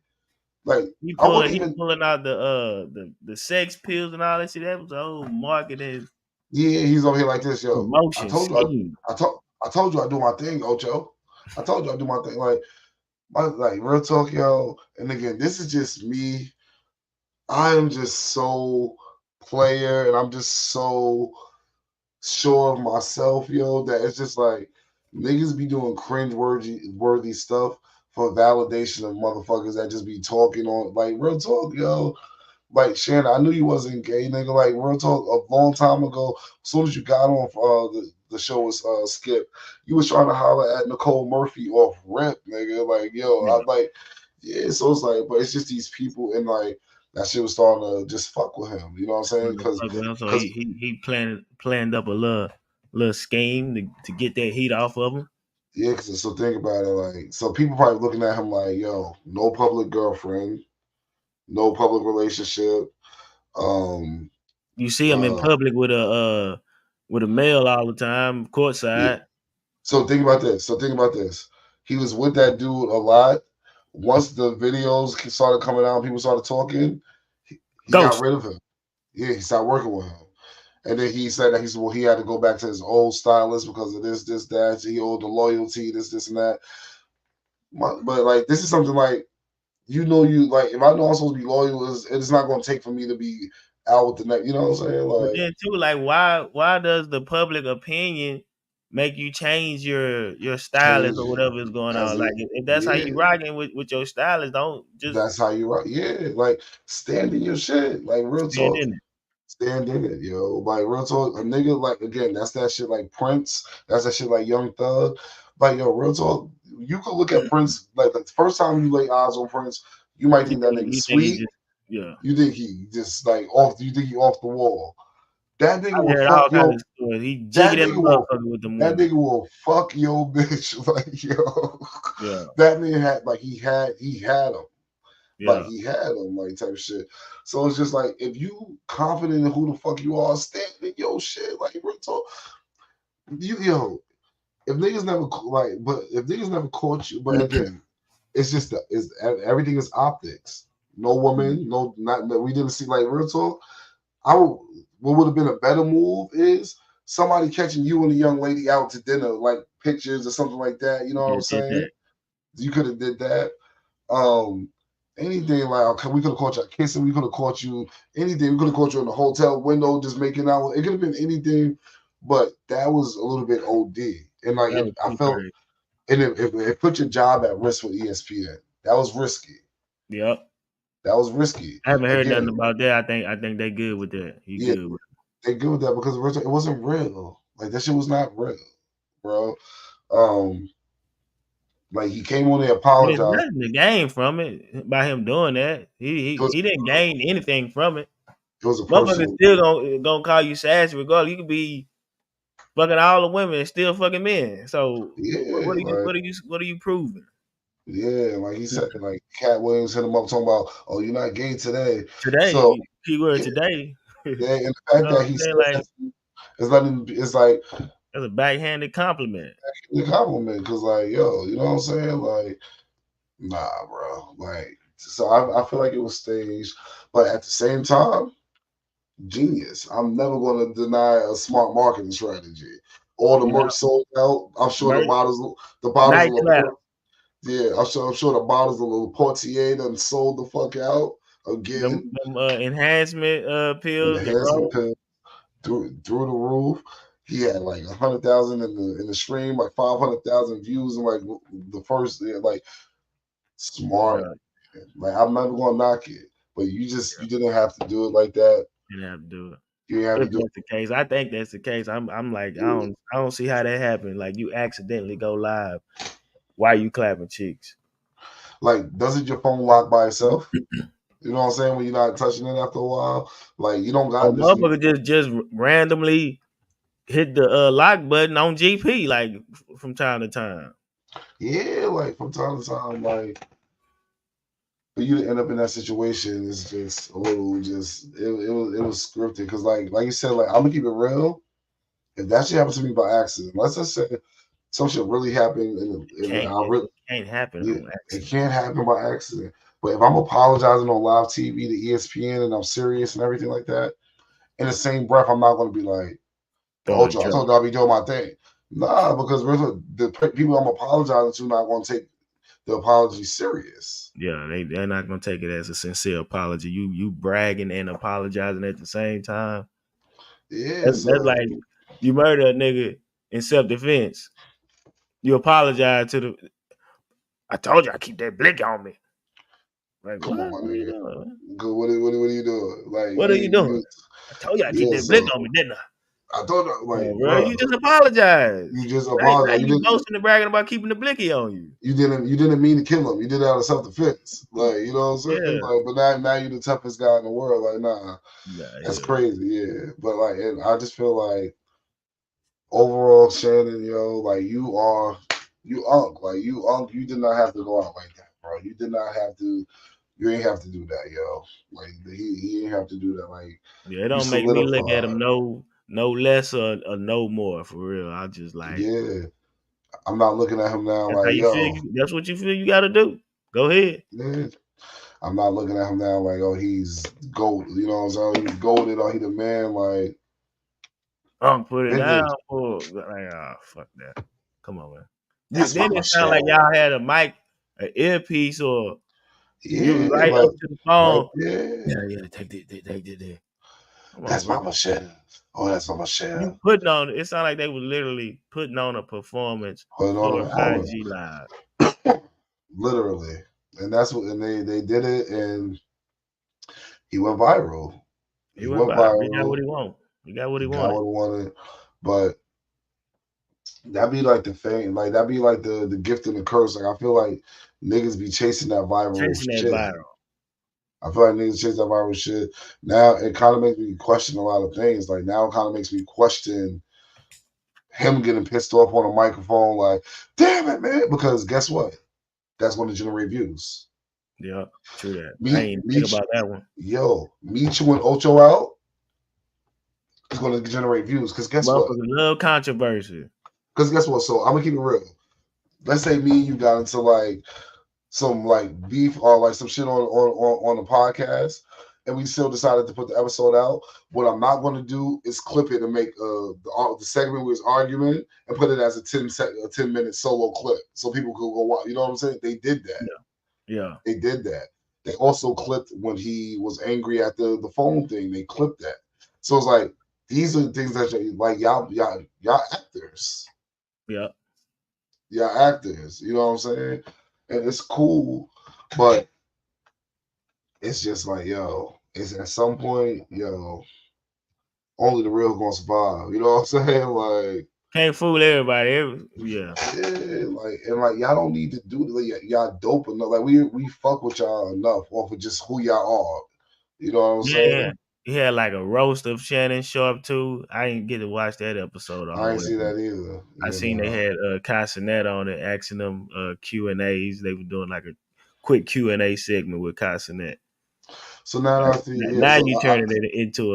B: Like, I wouldn't
A: He
B: even.
A: pulling out the sex pills and all that shit. That was a whole marketing
B: Yeah, he's over here like this, yo. I
A: promotion
B: told you,
A: scheme.
B: I told you I do my thing, Ocho. I told you I do my thing. Like real talk, yo. And again, this is just me. I am just so player, and I'm just so sure of myself, yo, that it's just like niggas be doing cringe worthy stuff for validation of motherfuckers that just be talking on like real talk, yo. Like Shannon, I knew you wasn't gay, nigga. Like real talk, a long time ago, as soon as you got on the show was Skip, you was trying to holler at Nicole Murphy off rip, nigga. Like yo,
A: Yeah.
B: I'm like, yeah. So it's like, but it's just these people and like that shit was starting to just fuck with him. You know what I'm saying?
A: So
B: Because
A: he planned up a little scheme to get that heat off of him.
B: yeah, so think about it, like, so people probably looking at him like, yo, no public girlfriend, no public relationship. Um,
A: You see him in
B: uh,
A: public with a male all the time,
B: yeah.
A: courtside.
B: So think about this. He was with that dude a lot. Once the videos started coming out, and people started talking. He got
A: Ghost.
B: rid of him. Yeah, he stopped working with him. And then he said that he had to go back to his old stylist because of this, that. He owed the loyalty, this, and that. But like, this is something like you like if I know I'm supposed to be loyal, it's not gonna take for me to be out with the neck. You know what I'm saying?
A: But
B: Like
A: then too, like why does the public opinion make you change your stylist
B: change
A: or
B: it
A: whatever is going
B: as
A: on?
B: it.
A: Like if that's how
B: Yeah,
A: you rocking with your stylist, don't just
B: that's how you rock. Yeah, like stand in your shit. Like real
A: stand
B: talk,
A: in it.
B: stand in it, yo. Like real talk, a nigga like again, that's that shit like Prince. That's that shit like Young Thug. Like yo, real talk. You could look at Prince like the first time you lay eyes on Prince, you might think that nigga
A: You think he
B: sweet.
A: just yeah.
B: You think he just like off. You think he off the wall. That nigga
A: I
B: will
A: heard all
B: fuck
A: kind
B: your
A: of stories. He jiggy
B: That
A: that
B: nigga will
A: motherfucker with them
B: that
A: women.
B: nigga will fuck your bitch. Like yo.
A: Yeah,
B: That nigga had like he had him. Like
A: yeah.
B: he had him, like type shit. So it's just like if you confident in who the fuck you are, stand in your shit. Like real talk. Yo, if niggas never but if niggas never caught you, but again, it's just everything is optics. No woman, no not we didn't see like real talk. what would have been a better move is somebody catching you and the young lady out to dinner, like pictures or something like that. You know what I'm
A: Did
B: saying?
A: that.
B: You could have did that. Anything like okay, we could have caught you kissing, we could have caught you anything, we could have caught you in the hotel window just making out. It could have been anything, but that was a little bit OD. And like
A: That was
B: I
A: too
B: felt
A: crazy.
B: and it put your job at risk with ESPN. That was risky.
A: Yep.
B: That was risky.
A: I haven't heard
B: Again,
A: nothing about that. I think they good with that. He
B: yeah,
A: good with
B: they good with that because it wasn't real. Like that shit was not real, bro. Um, like he came on there
A: it. There's
B: apologized.
A: nothing to gain from it by him doing that.
B: It was
A: He didn't gain anything from it.
B: it was a
A: Motherfuckers
B: personal.
A: still gonna call you sassy regardless. You could be fucking all the women and still fucking men. So
B: Yeah, like
A: what are you proving?
B: yeah, like he said, like Cat Williams hit him up talking about, oh, you're not gay today. So
A: Today, keyword
B: yeah,
A: today. You
B: yeah, and the fact
A: know what
B: that
A: I'm
B: he
A: saying?
B: said
A: Like
B: that is letting it's like
A: that's a backhanded compliment.
B: a compliment because like yo, you know what I'm saying? Like nah, bro. Like so I feel like it was staged, but at the same time, genius. I'm never going to deny a smart marketing strategy. All the
A: Yeah,
B: merch sold out. I'm sure
A: merch,
B: the bottles of
A: nightclap.
B: Laporte, yeah, I'm sure the bottles of Laportier done sold the fuck out again.
A: Them enhancement
B: And the
A: pills,
B: Hanson
A: bro.
B: pill through the roof. He had like 100,000 in the stream, like 500,000 views in like the first, yeah, like smart.
A: Yeah,
B: Like I'm never gonna knock it, but you didn't have to do it like that.
A: didn't have to do it.
B: You didn't have to
A: If
B: do
A: that's the case, I think that's the case. I'm like
B: it.
A: I don't see how that happened. Like you accidentally go live. Why you clapping cheeks?
B: Like, doesn't your phone lock by itself? You know what I'm saying? When you're not touching it after a while, like you don't
A: Oh,
B: got this.
A: motherfucker just randomly hit the lock button on GP like from time to time.
B: Yeah, like from time to time, like for you to end up in that situation is just a little just it was scripted because like you said, like I'm gonna keep it real. If that shit happens to me by accident, let's just say some shit really happened and I really
A: It can't happen
B: yeah,
A: on
B: it
A: accident.
B: can't happen by accident. But if I'm apologizing on live TV to ESPN and I'm serious and everything like that, in the same breath, I'm not gonna be like,
A: Throwing a
B: Ocho, I
A: joke.
B: told you I'll be doing my thing. Nah, because really, the people I'm apologizing to not going to take the apology serious.
A: Yeah, they're not gonna take it as a sincere apology. You bragging and apologizing at the same time.
B: Yeah,
A: That's
B: so
A: like you murder a nigga in self defense. You apologize to the. I told you I keep that blick on me. Like
B: come on,
A: what?
B: my
A: What are you
B: nigga.
A: doing?
B: Good. What are you doing? Like
A: What are you doing?
B: you
A: I told you I keep
B: yeah.
A: that blick
B: So
A: on me, didn't I?
B: I told you, like,
A: Bro,
B: bro,
A: you just apologize.
B: you just
A: Now
B: apologize.
A: you boasting and bragging about keeping the blicky on you.
B: You didn't mean to kill him. You did it out of self defense. Like you know what I'm saying?
A: Yeah.
B: Like, but now you're the toughest guy in the world. Like, nah,
A: Nah,
B: that's
A: yeah.
B: crazy. Yeah, but like, and I just feel like overall, Shannon, yo, like you unk, like you unk. You did not have to go out like that, bro. You did not have to. You ain't have to do that, yo. Like he ain't have to do that. Like
A: Yeah, it
B: you
A: don't make me look at him
B: solidified.
A: no less or no more for real. I just like
B: Yeah, I'm not looking at him now
A: that's how
B: like
A: you feel.
B: yo.
A: That's what you feel you gotta do. Go ahead.
B: Yeah. I'm not looking at him now like oh he's gold. You know what I'm saying? He's golded or he the man. Like
A: Put it down
B: vintage.
A: for like fuck that. Come on, man.
B: That's
A: Then
B: Mama
A: it sound like
B: Shell.
A: y'all had a mic, an earpiece, or you was
B: Yeah,
A: right
B: like
A: up to the
B: right
A: phone.
B: there.
A: Yeah, take it. Come on,
B: That's
A: bro.
B: Mama Shell. Oh, that's Mama
A: You
B: Shell.
A: putting on it sounded like they was literally putting on a performance
B: Putting on a
A: for
B: performance.
A: IG Live.
B: Literally. And that's what and they did it and he went viral.
A: He
B: He
A: went
B: went
A: viral. He got what
B: viral.
A: he want. He got what he
B: He got
A: wanted.
B: what he wanted. But that'd be like the thing, like that'd be like the gift and the curse. Like I feel like niggas be chasing that viral
A: Chasing that
B: shit.
A: viral.
B: I feel like niggas chase that viral shit. Now it kind of makes me question a lot of things. Like now it kind of makes me question him getting pissed off on a microphone, like, damn it, man. Because guess what? That's going to generate views.
A: Yeah, true that. I
B: Me,
A: ain't
B: me,
A: think about that one.
B: yo, me chewing Ocho out is going to generate views. Because guess what?
A: Motherfuckers love controversy.
B: Because guess what? So I'm gonna keep it real. Let's say me and you got into like some like beef or like some shit on the podcast, and we still decided to put the episode out. What I'm not going to do is clip it and make the segment with his argument and put it as a 10-minute solo clip so people could go watch. You know what I'm saying? They did that.
A: Yeah.
B: They did that. They also clipped when he was angry at the phone thing. They clipped that. So it's like these are the things that like y'all actors.
A: Yeah.
B: Y'all actors. You know what I'm saying? And it's cool, but it's just like, yo, it's at some point, yo, only the real gonna survive. You know what I'm saying? Like,
A: can't fool everybody. Yeah,
B: like, and like y'all don't need to do y'all dope enough. Like we fuck with y'all enough off of just who y'all are. You know what I'm saying?
A: He had like a roast of Shannon Sharp too. I didn't get to watch that episode all
B: I
A: the
B: ain't
A: way.
B: see that either.
A: I seen they had Casanet on it, asking them Q&As. They were doing like a quick Q&A segment with Casanet.
B: So now
A: you turning it into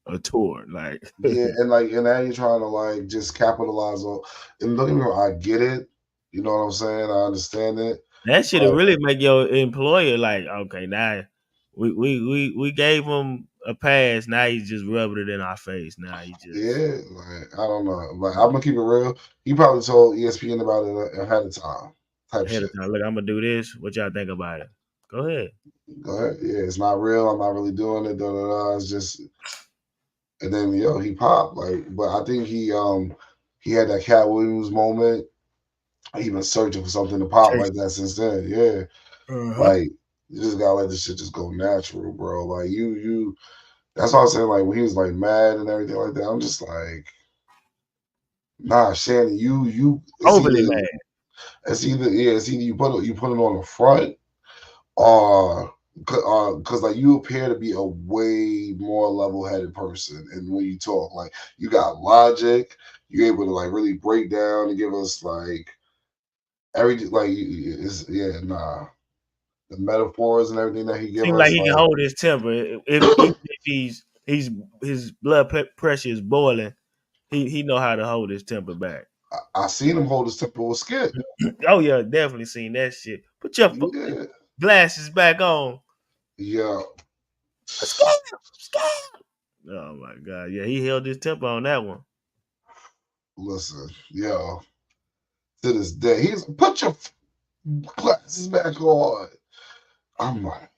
A: a tour, like
B: and now you're trying to like just capitalize on. And don't get me wrong, I get it. You know what I'm saying? I understand it.
A: That should really make your employer like, okay, now we gave him a pass. Now he's just rubbing it in our face. Now he just
B: like I don't know. Like I'm gonna keep it real. He probably told ESPN about it ahead of time.
A: Look, I'm gonna do this. What y'all think about it? Go ahead.
B: Go ahead. Yeah, it's not real. I'm not really doing it. It's just, and then he popped like. But I think he had that Cat Williams moment. He been searching for something to pop like that since then. Yeah, like you just gotta let this shit just go natural, bro. Like you. That's what I was saying. Like when he was like mad and everything like that, I'm just like, nah, Shannon, you
A: overly mad.
B: It's either you put it on the front, or because like you appear to be a way more level-headed person, and when you talk, like you got logic, you're able to like really break down and give us like everything. Like the metaphors and everything that he gives us.
A: Seems like he can hold his temper. If his blood pressure is boiling, he know how to hold his temper back.
B: I seen him hold his temper with Skip.
A: Oh yeah, definitely seen that shit. Put your glasses back on.
B: Yeah.
A: Skip. Oh my god, yeah, he held his temper on that one.
B: Listen, to this day, he's put your glasses back on. I'm like,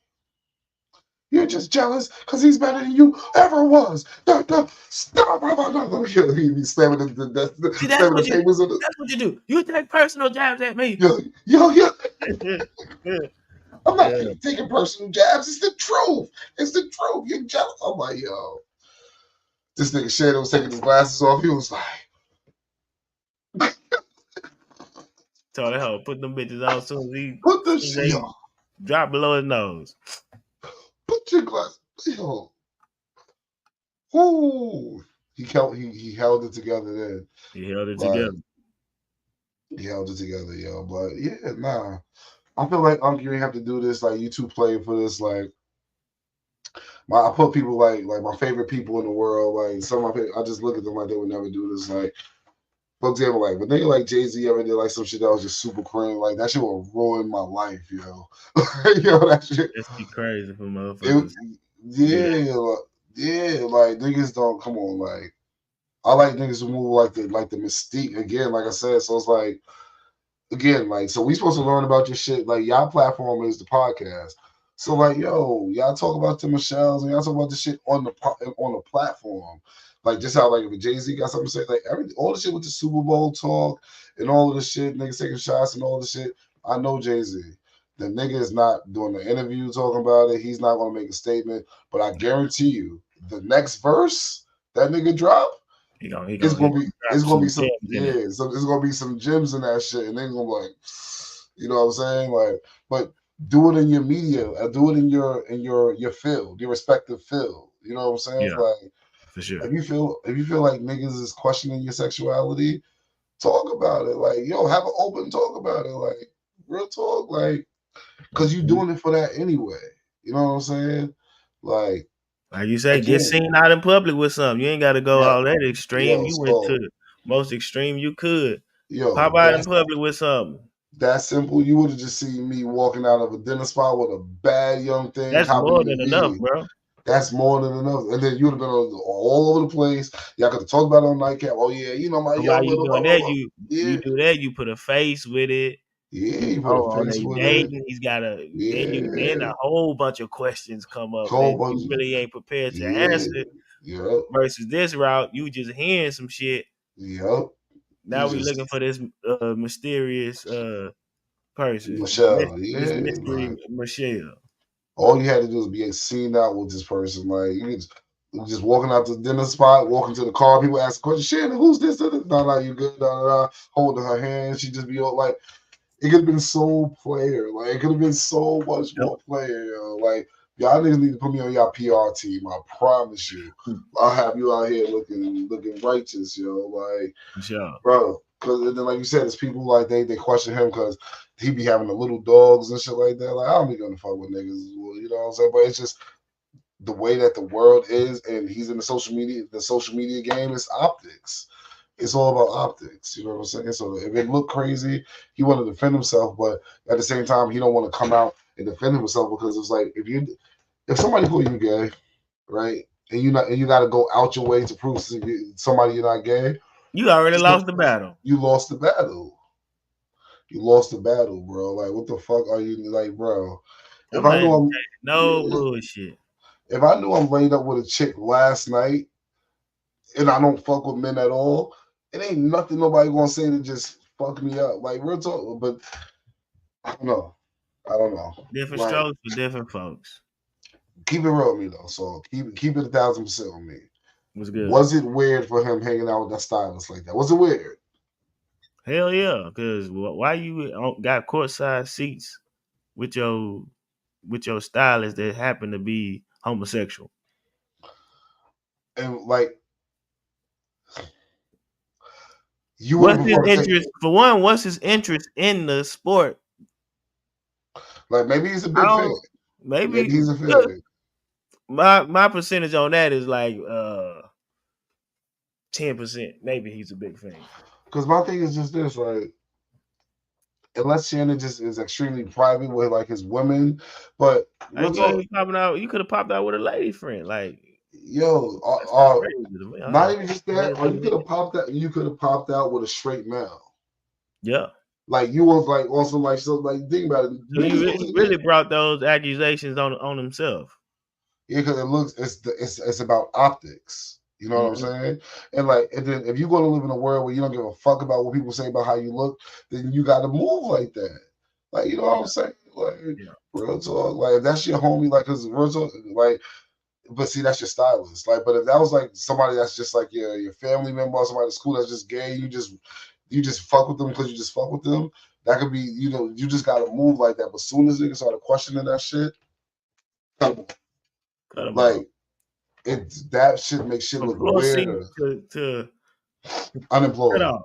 B: you're just jealous because he's better than you ever was. Stop! He's slamming the
A: See, that's what you do. You take personal jabs at me.
B: Yo. I'm not taking personal jabs. It's the truth. You're jealous. I'm like, yo. This nigga Shannon was taking his glasses off. He was like,
A: told him, put them bitches on soon as he
B: put the shit on.
A: Drop below his nose.
B: Put your glasses. Yo. Ooh. He held it together then.
A: He held it together.
B: He held it together, yo. But yeah, nah. I feel like you ain't have to do this. Like you two playing for this. Like I put people like my favorite people in the world. Like some of my I just look at them like they would never do this. Like for example, like when they like Jay-Z ever did like some shit that was just super cringe. Like that shit would ruin my life, yo. That shit.
A: It's crazy for motherfuckers.
B: Like niggas don't come on. Like I like niggas who move like the mystique again. Like I said, so it's like. Again, like, so we supposed to learn about your shit. Like, y'all platform is the podcast. So, like, yo, y'all talk about the Michelles and y'all talk about the shit on the platform. Like, just how, like, if Jay-Z got something to say, like, all the shit with the Super Bowl talk and all of the shit, niggas taking shots and all the shit. I know Jay-Z. The nigga is not doing the interview talking about it. He's not going to make a statement. But I guarantee you, the next verse that nigga drop, it's gonna be some gems in that shit, and they're gonna be like, you know what I'm saying? Like, but do it in your media, do it in your field, your respective field. You know what I'm saying?
A: Yeah,
B: like,
A: for sure.
B: If you feel like niggas is questioning your sexuality, talk about it. Like, yo, have an open talk about it. Like, real talk. Like, cause you doing it for that anyway. You know what I'm saying? Like
A: you say, get seen out in public with something. You ain't got to go all that extreme. You went to the most extreme you could. Pop out in public with something.
B: that simple, you would have just seen me walking out of a dinner spot with a bad young thing
A: That's more
B: copying
A: than enough,
B: me.
A: bro.
B: That's more than enough. And then you would have been all over the place. Y'all could have talked about it on nightcap. Oh yeah, you know my
A: So while
B: young
A: you
B: little blah
A: doing
B: blah
A: that,
B: blah.
A: you
B: Yeah,
A: do that, you put a face with it.
B: yeah. You put a
A: Oh, are
B: face
A: they
B: with it.
A: dating? He's got a then
B: Yeah,
A: a whole bunch of questions come up
B: whole
A: that you
B: bunch.
A: really ain't prepared to
B: Yeah,
A: answer.
B: yep,
A: Versus this route, you just hearing some shit.
B: yep. You
A: Now we looking
B: just
A: for this mysterious person,
B: Michelle.
A: Miss
B: Yeah,
A: Mystery
B: like
A: Michelle.
B: all you had to do is be seen out with this person. Like you just walking out to the dinner spot, walking to the car. People ask questions. Shannon, who's this? No, no, you good? No, no, no. Holding her hand, she just be all like. It could have been so player. Like it could have been so much
A: Yep.
B: more player. Yo. Like y'all niggas need to put me on y'all PR team. I promise you. I'll have you out here looking righteous, yo. Like,
A: For sure.
B: bro. Because then, like you said, it's people like they question him because he be having the little dogs and shit like that. Like I don't be gonna fuck with niggas. Well, you know what I'm saying? But it's just the way that the world is, and he's in the social media game is optics. It's all about optics. You know what I'm saying? So if it looked crazy, he want to defend himself, but at the same time, he don't want to come out and defend himself because it's like if somebody call you gay, right, and you got to go out your way to prove to somebody you're not gay,
A: You already lost the battle.
B: you lost the battle. You lost the battle, bro. Like what the fuck are you like, bro? If
A: I'm
B: I
A: not
B: knew I'm
A: entertaining no bullshit.
B: if I knew I'm laid up with a chick last night and I don't fuck with men at all, it ain't nothing nobody gonna say to just fuck me up. Like real talk, but I don't know. I don't know.
A: Different
B: Like
A: strokes for different folks.
B: keep it real with me though. So keep it 1,000% on me.
A: Was good.
B: Was it weird for him hanging out with that stylist like that? Was it weird?
A: Hell yeah, because why you got courtside seats with your stylist that happen to be homosexual?
B: And like you would have
A: What's his
B: preferred to take
A: interest? For one, what's his interest in the sport?
B: like maybe he's a
A: I
B: big fan.
A: don't. Maybe
B: Maybe he's a fan.
A: my percentage on that is like 10%. Maybe he's a big fan.
B: Because my thing is just this, like unless Shannon just is extremely private with like his women, but
A: Like
B: real
A: you ain't
B: talk,
A: be popping out. You could have popped out with a lady friend. Like
B: yo,
A: that's just crazy to me.
B: not
A: I
B: even just that,
A: can't
B: or you
A: believe
B: could
A: it.
B: have popped out. You could have popped out with a straight male.
A: Yeah.
B: Like you was like also like so like think about it.
A: So
B: Niggas
A: he
B: supposed to
A: really
B: get
A: brought those accusations on himself.
B: yeah, because it looks it's about optics. You know what I'm
A: Mm-hmm.
B: saying? And then if you're gonna live in a world where you don't give a fuck about what people say about how you look, then you gotta move like that. Like you know what I'm saying? Like
A: Yeah.
B: real talk. Like if that's your homie, like cause real talk, like but see that's your stylist. Like, but if that was like somebody that's just like your family member or somebody at school that's just gay, you just fuck with them because you just fuck with them. That could be, you know, you just gotta move like that. But as soon as niggas started questioning that shit,
A: Cut him off.
B: like that shit makes shit
A: From
B: look
A: floor seat
B: weirder.
A: to cut
B: Unemployed.
A: off.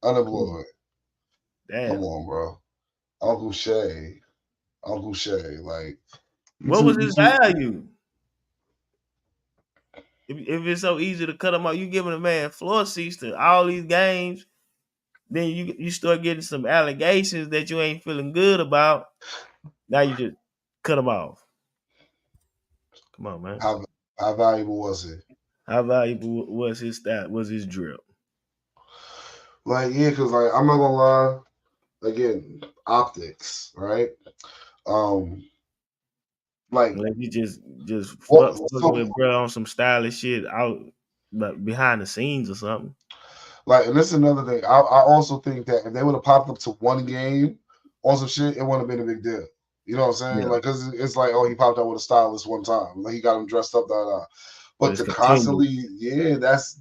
B: Unemployed. Come
A: Damn.
B: on, bro. Uncle Shay. Uncle Shay. Like
A: What was his value? If it's so easy to cut him off, you giving a man floor seats to all these games, then you start getting some allegations that you ain't feeling good about. Now you just cut him off. Come on, man.
B: how valuable was it?
A: How valuable was his stat? Was his drip?
B: Like, yeah, because like I'm not gonna lie, again, optics, right? Um, like
A: Like you just
B: what
A: fucking
B: so
A: with bro on some stylish shit out, but behind the scenes or something.
B: like, and this is another thing. I also think that if they would have popped up to one game on some shit, it wouldn't have been a big deal. You know what I'm saying?
A: Yeah,
B: Like, cause it's like, oh, he popped out with a stylist one time, like he got him dressed up, da da.
A: but
B: But
A: it's
B: to
A: continued.
B: constantly, yeah, that's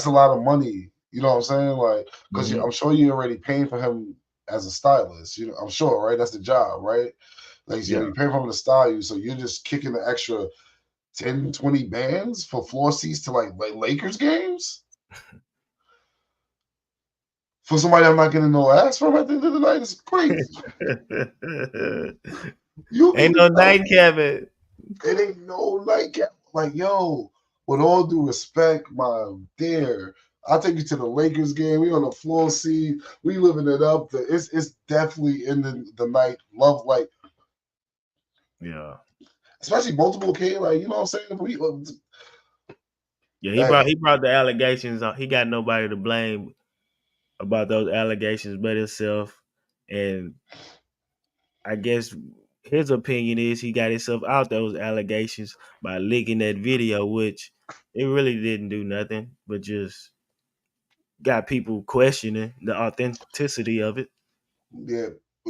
B: a lot of money. You know what I'm saying? Like, because
A: Mm-hmm.
B: I'm sure you're already paying for him as a stylist. You know, I'm sure, right? That's the job, right? Like,
A: Yeah,
B: you're paying for him to style you, so you're just kicking the extra 10, 20 bands for floor seats to like Lakers games for somebody I'm not getting no ass from at the end of the night. It's crazy. You
A: ain't
B: mean
A: no
B: to tell
A: night
B: me
A: cabin.
B: it ain't no nightcap? Like, yo, with all due respect, my dear, I'll take you to the Lakers game. We on the floor seat. We living it up. It's definitely in the night. Love like
A: Yeah.
B: especially multiple K. Like you know what I'm saying.
A: Yeah,
B: Hey,
A: he brought the allegations on. He got nobody to blame about those allegations but himself. And I guess his opinion is he got himself out those allegations by leaking that video, which it really didn't do nothing, but just got people questioning the authenticity of it.
B: yeah,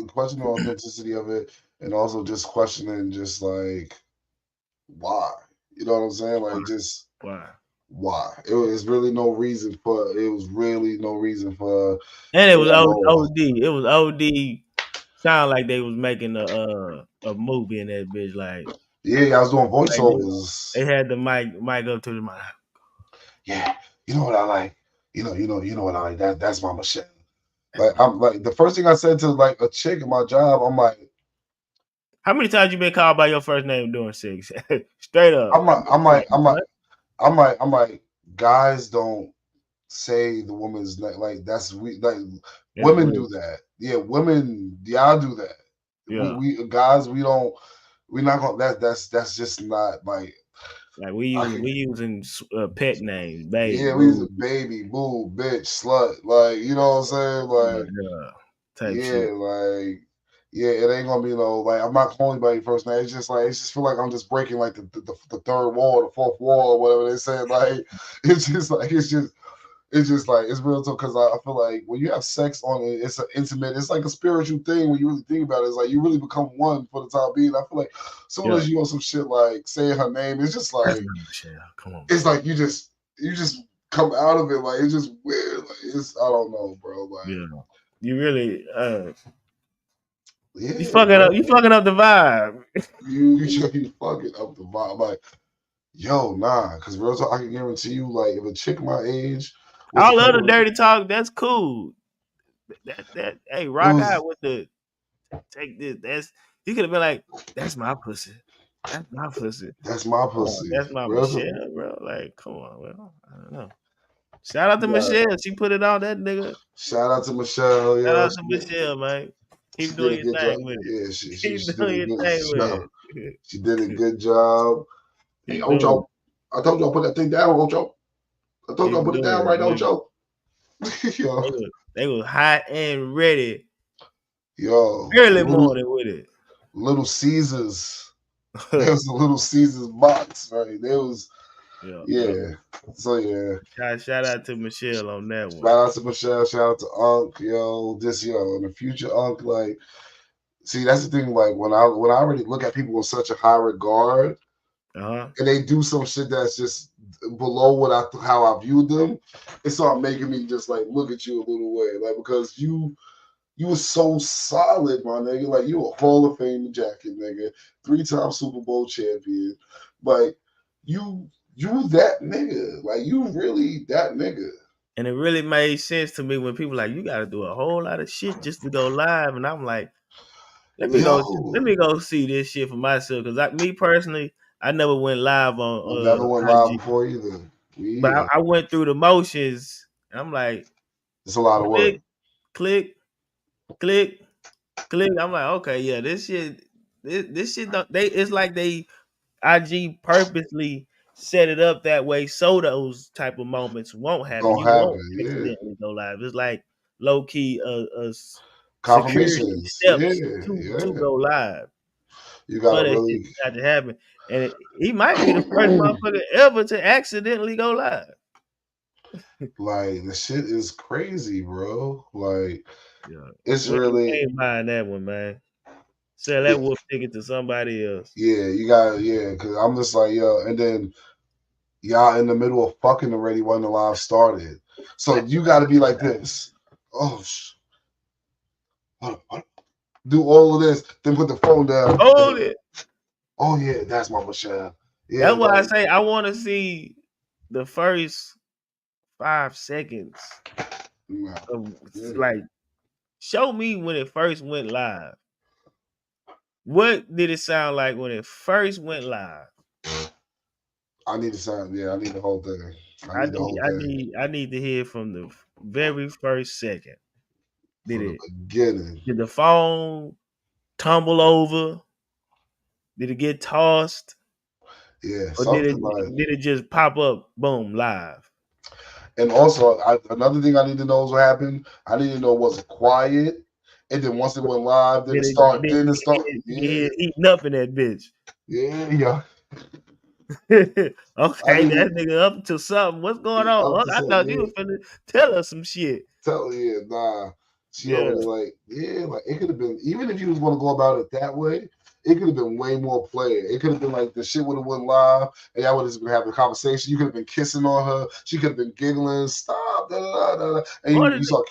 B: questioning the authenticity of it, and also just questioning just like why. You know what I'm saying? Like just
A: Why?
B: why. It was really no reason for. It was really no reason for.
A: And it was
B: You know,
A: OD. It was OD. Sound like they was making a movie in that bitch.
B: yeah, I was doing
A: Like
B: voiceovers.
A: they had the mic up to the mic.
B: Yeah, you know what I like. You know what I like. That's my Michelle. Like I'm like the first thing I said to like a chick at my job, I'm like,
A: How many times you been called by your first name during sex? Straight up.
B: I'm like, I'm like, I'm like, I'm like, guys don't say the woman's name. Like that's we like
A: That's
B: women
A: weird.
B: do that. Yeah, women, y'all do that.
A: Yeah.
B: We guys, we don't. We're not gonna. That's just not like.
A: Like
B: I can,
A: we using pet names, babe,
B: yeah, we use a
A: boo,
B: baby, boo, bitch, slut. Like you know what I'm saying? Like
A: yeah, type shit.
B: yeah, like yeah, it ain't gonna be no like I'm not calling anybody first name. It's just like it's just feel like I'm just breaking like the third wall, the fourth wall, or whatever they said. Like it's just like it's just like it's real too because I feel like when you have sex on it, it's an intimate, it's like a spiritual thing when you really think about it. It's like you really become one for the time being. I feel like as soon
A: Yeah,
B: as you on some shit like saying her name, it's just
A: that's
B: like
A: not Michelle. Come on,
B: it's
A: man.
B: like you just come out of it like it's just weird. Like it's I don't know, bro. Like
A: Yeah, you really
B: yeah, bro.
A: you fucking up the vibe.
B: You fucking up the vibe. Like, yo, nah, because real talk, I can guarantee you, like, if a chick my age was to
A: All the
B: come
A: other
B: with
A: dirty talk, that's cool. That hey,
B: it
A: rock
B: was
A: out with the take this. That's you could have been like, that's my pussy. That's my pussy.
B: that's my
A: Oh,
B: pussy.
A: that's my
B: Real talk,
A: Michelle, bro. Like, come on, well, I don't know. Shout out to
B: you got
A: Michelle. She put it on that nigga.
B: shout out to Michelle,
A: Shout
B: yo.
A: out to Michelle, man.
B: She
A: Keep
B: did
A: doing
B: a
A: your
B: good job.
A: thing with it.
B: Yeah,
A: Keep
B: she did
A: doing
B: a
A: your
B: good
A: thing with
B: job.
A: it.
B: She did a good job. Hey,
A: Keep doing
B: Ocho, I told you I'll put that thing down, Ocho. I
A: it.
B: told you I'll
A: Keep
B: put it
A: doing
B: down
A: it,
B: right,
A: man.
B: Ocho. yo,
A: They was hot and ready
B: yo,
A: early morning with it.
B: Little Caesars. There was a Little Caesars box, right? There was,
A: Yeah, yeah.
B: yeah. So yeah,
A: Shout out to Michelle on that one.
B: shout out to Michelle, shout out to Unc, yo. This yo in the future, Unc. Like, see, that's the thing. Like when I already look at people with such a high regard,
A: Uh-huh.
B: and they do some shit that's just below what how I viewed them, it started making me just like look at you a little way, like because you were so solid, my nigga. Like you a Hall of Fame jacket, nigga. 3-time Super Bowl champion. Like you that nigga. Like you really that nigga.
A: And it really made sense to me when people like, you gotta do a whole lot of shit just to go live. And I'm like,
B: Yo,
A: let me go see this shit for myself. Cause me personally, I never went live
B: I never
A: on
B: went live
A: IG.
B: before either. Me
A: But
B: either.
A: I went through the motions. And I'm like,
B: It's a lot of work.
A: click, click, click, click. I'm like, okay, yeah, this shit don't they it's like they IG purposely set it up that way so those type of moments won't happen.
B: Don't
A: You won't
B: happen. Yeah.
A: accidentally go live. It's like low key security
B: Confirmations. Yeah,
A: steps to
B: yeah.
A: go live
B: You
A: for
B: gotta
A: that shit
B: really
A: not to happen. And he might be the first motherfucker ever to accidentally go live.
B: like the shit is crazy, bro. Like
A: Yeah,
B: it's
A: we
B: really
A: ain't buying that one, man. Sell
B: yeah,
A: that wolf ticket to somebody else.
B: yeah, you got yeah, because I'm just like, yo, and then y'all in the middle of fucking already when the live started. So you got to be like this. Oh, do all of this, then put the phone down.
A: Hold it.
B: Oh yeah, that's my Michelle. Yeah,
A: That's why I
B: like
A: say I want to see the first 5 seconds
B: nah,
A: of
B: yeah.
A: like show me when it first went live. What did it sound like when it first went live?
B: I need to sound. Yeah, I need the whole thing. I need the whole thing.
A: I need to hear from the very first second.
B: From the beginning.
A: Did the phone tumble over? Did it get tossed?
B: Yeah,
A: Or
B: something like.
A: did it just pop up, boom, live?
B: And also, another thing I need to know is what happened. I need to know, was it quiet? And then once it went live, then it start.
A: Did
B: Yeah,
A: heating up in that bitch.
B: yeah.
A: Okay, that nigga up to something. What's going on? I thought you were finna tell us some shit.
B: Nah. She over there like, like it could have been, even if you was going to go about it that way, it could have been way more player. It could have been like the shit would have went live, and y'all would have been having a conversation. You could have been kissing on her. She could have been giggling. Stop. Da, da, da, da. And you saw.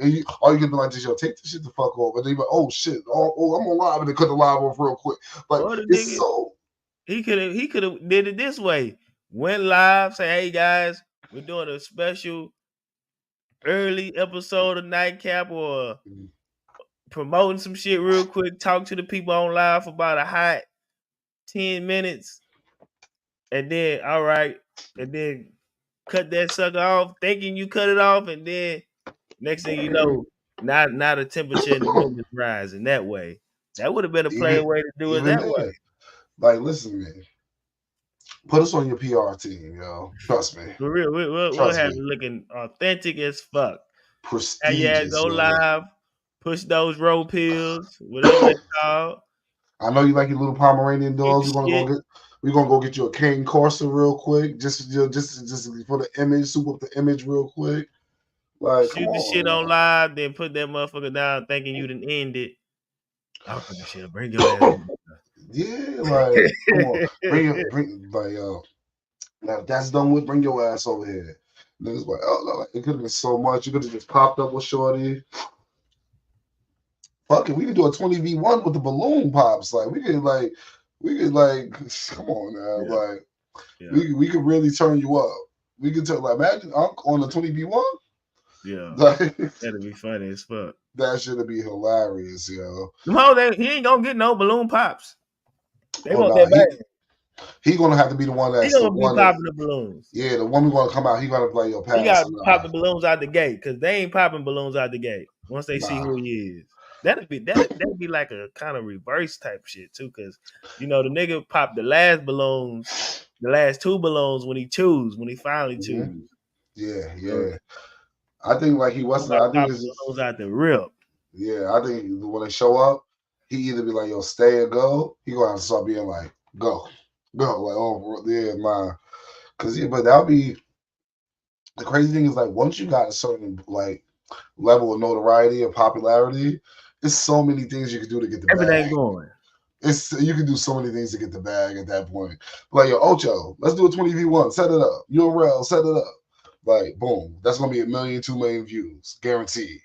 B: And all you could be like, yo, take this shit the fuck off. And then you're like, oh shit, oh, I'm on live, and they cut the live off real quick. Like it's
A: nigga,
B: so.
A: He could have did it this way. Went live, say, hey guys, we're doing a special early episode of Nightcap, or promoting some shit real quick. Talk to the people on live for about a hot 10 minutes, and then and then cut that sucker off, thinking you cut it off, and then next thing you know, now the temperature in the room is rising that way. That would have been a player way to do it that way.
B: Like, listen, man. Put us on your PR team, yo. Trust me.
A: For real, we'll have it looking authentic as fuck.
B: Prestigious.
A: Go live, push those roll pills, whatever they called.
B: I know you like your little Pomeranian dogs. We're gonna go get you a Cane Corso real quick, just for the image, soup up the image real quick. Like,
A: shoot the shit on live, then put that motherfucker down, thinking you didn't end it. I'm fucking shit. Bring your ass.
B: Yeah, like, come on, bring, like, yo. Now, if that's done with, bring your ass over here. Niggas like, oh, no, like, it could have been so much. You could have just popped up with Shorty. Fuck it, we could do a 20v1 with the balloon pops. Like, we could come on now. Yeah. Like, we could really turn you up. We could tell, like, imagine on the 20v1.
A: Yeah, that'd be funny as fuck.
B: That should be hilarious, yo.
A: No, he ain't gonna get no balloon pops. They want that back.
B: He gonna have to be the one that's
A: the one popping the balloons.
B: Yeah, the one who's gonna come out. He gotta play your pass.
A: He gotta pop the balloons out the gate, because they ain't popping balloons out the gate once they see who he is. That'd be like a kind of reverse type shit too, because the nigga popped the last two balloons when he finally choose.
B: Yeah. I think like he wasn't. I think
A: balloons out the rip.
B: Yeah, I think when they show up, he either be like, "Yo, stay or go." He gonna have to start being like, "Go." Like, oh yeah, man. But that'll be the crazy thing is, like, once you got a certain like level of notoriety or popularity, there's so many things you can do to get the
A: everything going.
B: You can do so many things to get the bag at that point. Like, yo, Ocho, let's do a 20v1, set it up. URL, set it up. Like, boom, that's gonna be 1 million, 2 million views, guaranteed.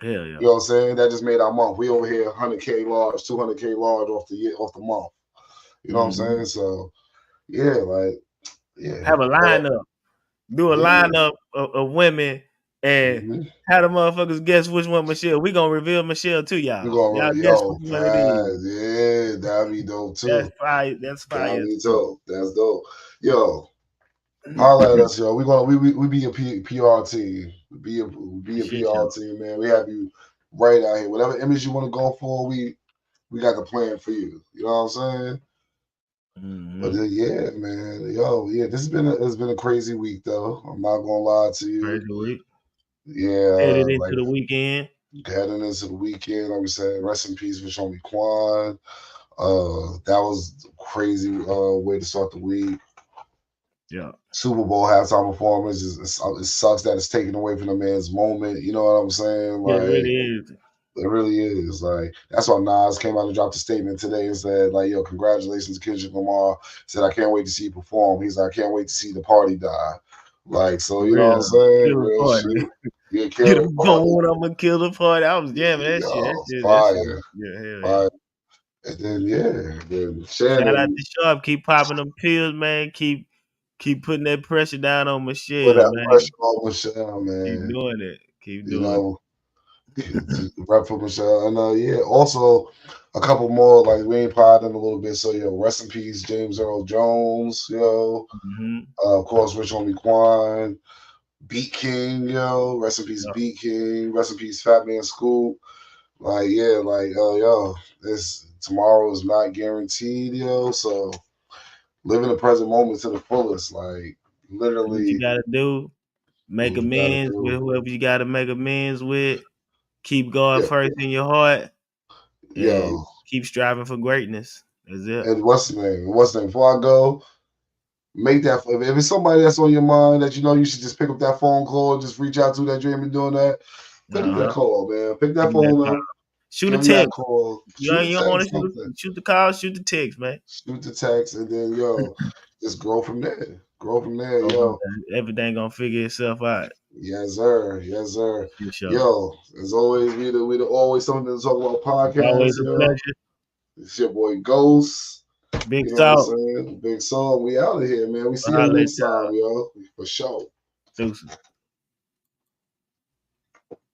A: Hell yeah.
B: You know what I'm saying? That just made our month. We over here 100K large, 200K large off the month. You know what I'm saying? So, yeah, like, yeah.
A: Have a lineup. Do a lineup of women and have the motherfuckers guess which one Michelle. We gonna reveal Michelle to y'all. Y'all guess which one it is.
B: Yeah, that'd be dope too.
A: That's fire. That'd
B: be dope. That's dope. Yo, holla at us, yo. We be a PR team. Be a PR team, man. We have you right out here. Whatever image you want to go for, we got the plan for you. You know what I'm saying? But yeah, man. Yo, yeah, it's been a crazy week though. I'm not gonna lie to you.
A: Crazy week.
B: Yeah.
A: Headed into the weekend.
B: Heading into the weekend, like we said, rest in peace for Shomi Kwan. That was a crazy way to start the week.
A: Yeah.
B: Super Bowl halftime performance it sucks that it's taken away from the man's moment. You know what I'm saying? Like,
A: it really is.
B: It really is. Like, that's why Nas came out and dropped a statement today and said, like, yo, congratulations, Kendrick Lamar. Said, I can't wait to see you perform. He's like, I can't wait to see the party die. Like, so you know what I'm saying? Real shit. Yeah,
A: kill the party. I'm gonna kill the party. I was jamming that shit. That shit.
B: Fire.
A: Yeah,
B: fire. And then
A: shout out to Sharp. Keep popping them pills, man. Keep putting that pressure down on Michelle.
B: Put that pressure on Michelle, man.
A: Keep doing it. Keep doing it.
B: Rep for Michelle. And yeah, also a couple more, like we ain't podding a little bit. So yo, rest in peace, James Earl Jones, yo.
A: Mm-hmm.
B: Of course, Rich Homie Quan, Beat King, yo. Rest in peace,
A: Yeah.
B: Beat King. Rest in peace, Fat Man Scoop. Like, yeah, like, yo, this tomorrow is not guaranteed, yo. So living the present moment to the fullest, like
A: What you
B: literally,
A: gotta do, make
B: what you gotta
A: amends with
B: do.
A: whoever you gotta make amends with. Keep God
B: Yeah,
A: first in your heart and
B: yo.
A: keep striving for greatness. That's it.
B: And what's the name? What's the name? Before I go, make that if it's somebody that's on your mind that you know you should just pick up that phone call, just reach out to that dream and doing that. Pick up that
A: Uh-huh.
B: call, man. Pick that
A: Give me that
B: phone
A: call.
B: up.
A: Shoot a
B: Give him that
A: text.
B: call.
A: You
B: Shoot
A: don't,
B: a
A: you don't want
B: text,
A: to
B: something.
A: shoot the call, shoot the text, man.
B: Shoot the text, and then yo, just grow from there. Grow from there,
A: Oh, man.
B: yo.
A: Everything gonna figure itself out.
B: Yes, sir. Yes, sir.
A: For sure.
B: Yo, as always, we always something to talk about
A: It's always
B: podcasts,
A: a
B: yo.
A: pleasure.
B: It's your boy Ghost.
A: Big
B: You know what I'm
A: Salt.
B: saying? Big song. We out of here, man. We see
A: I'll
B: y'all
A: holler at
B: next time, yo. For sure.
A: y'all. Deuces.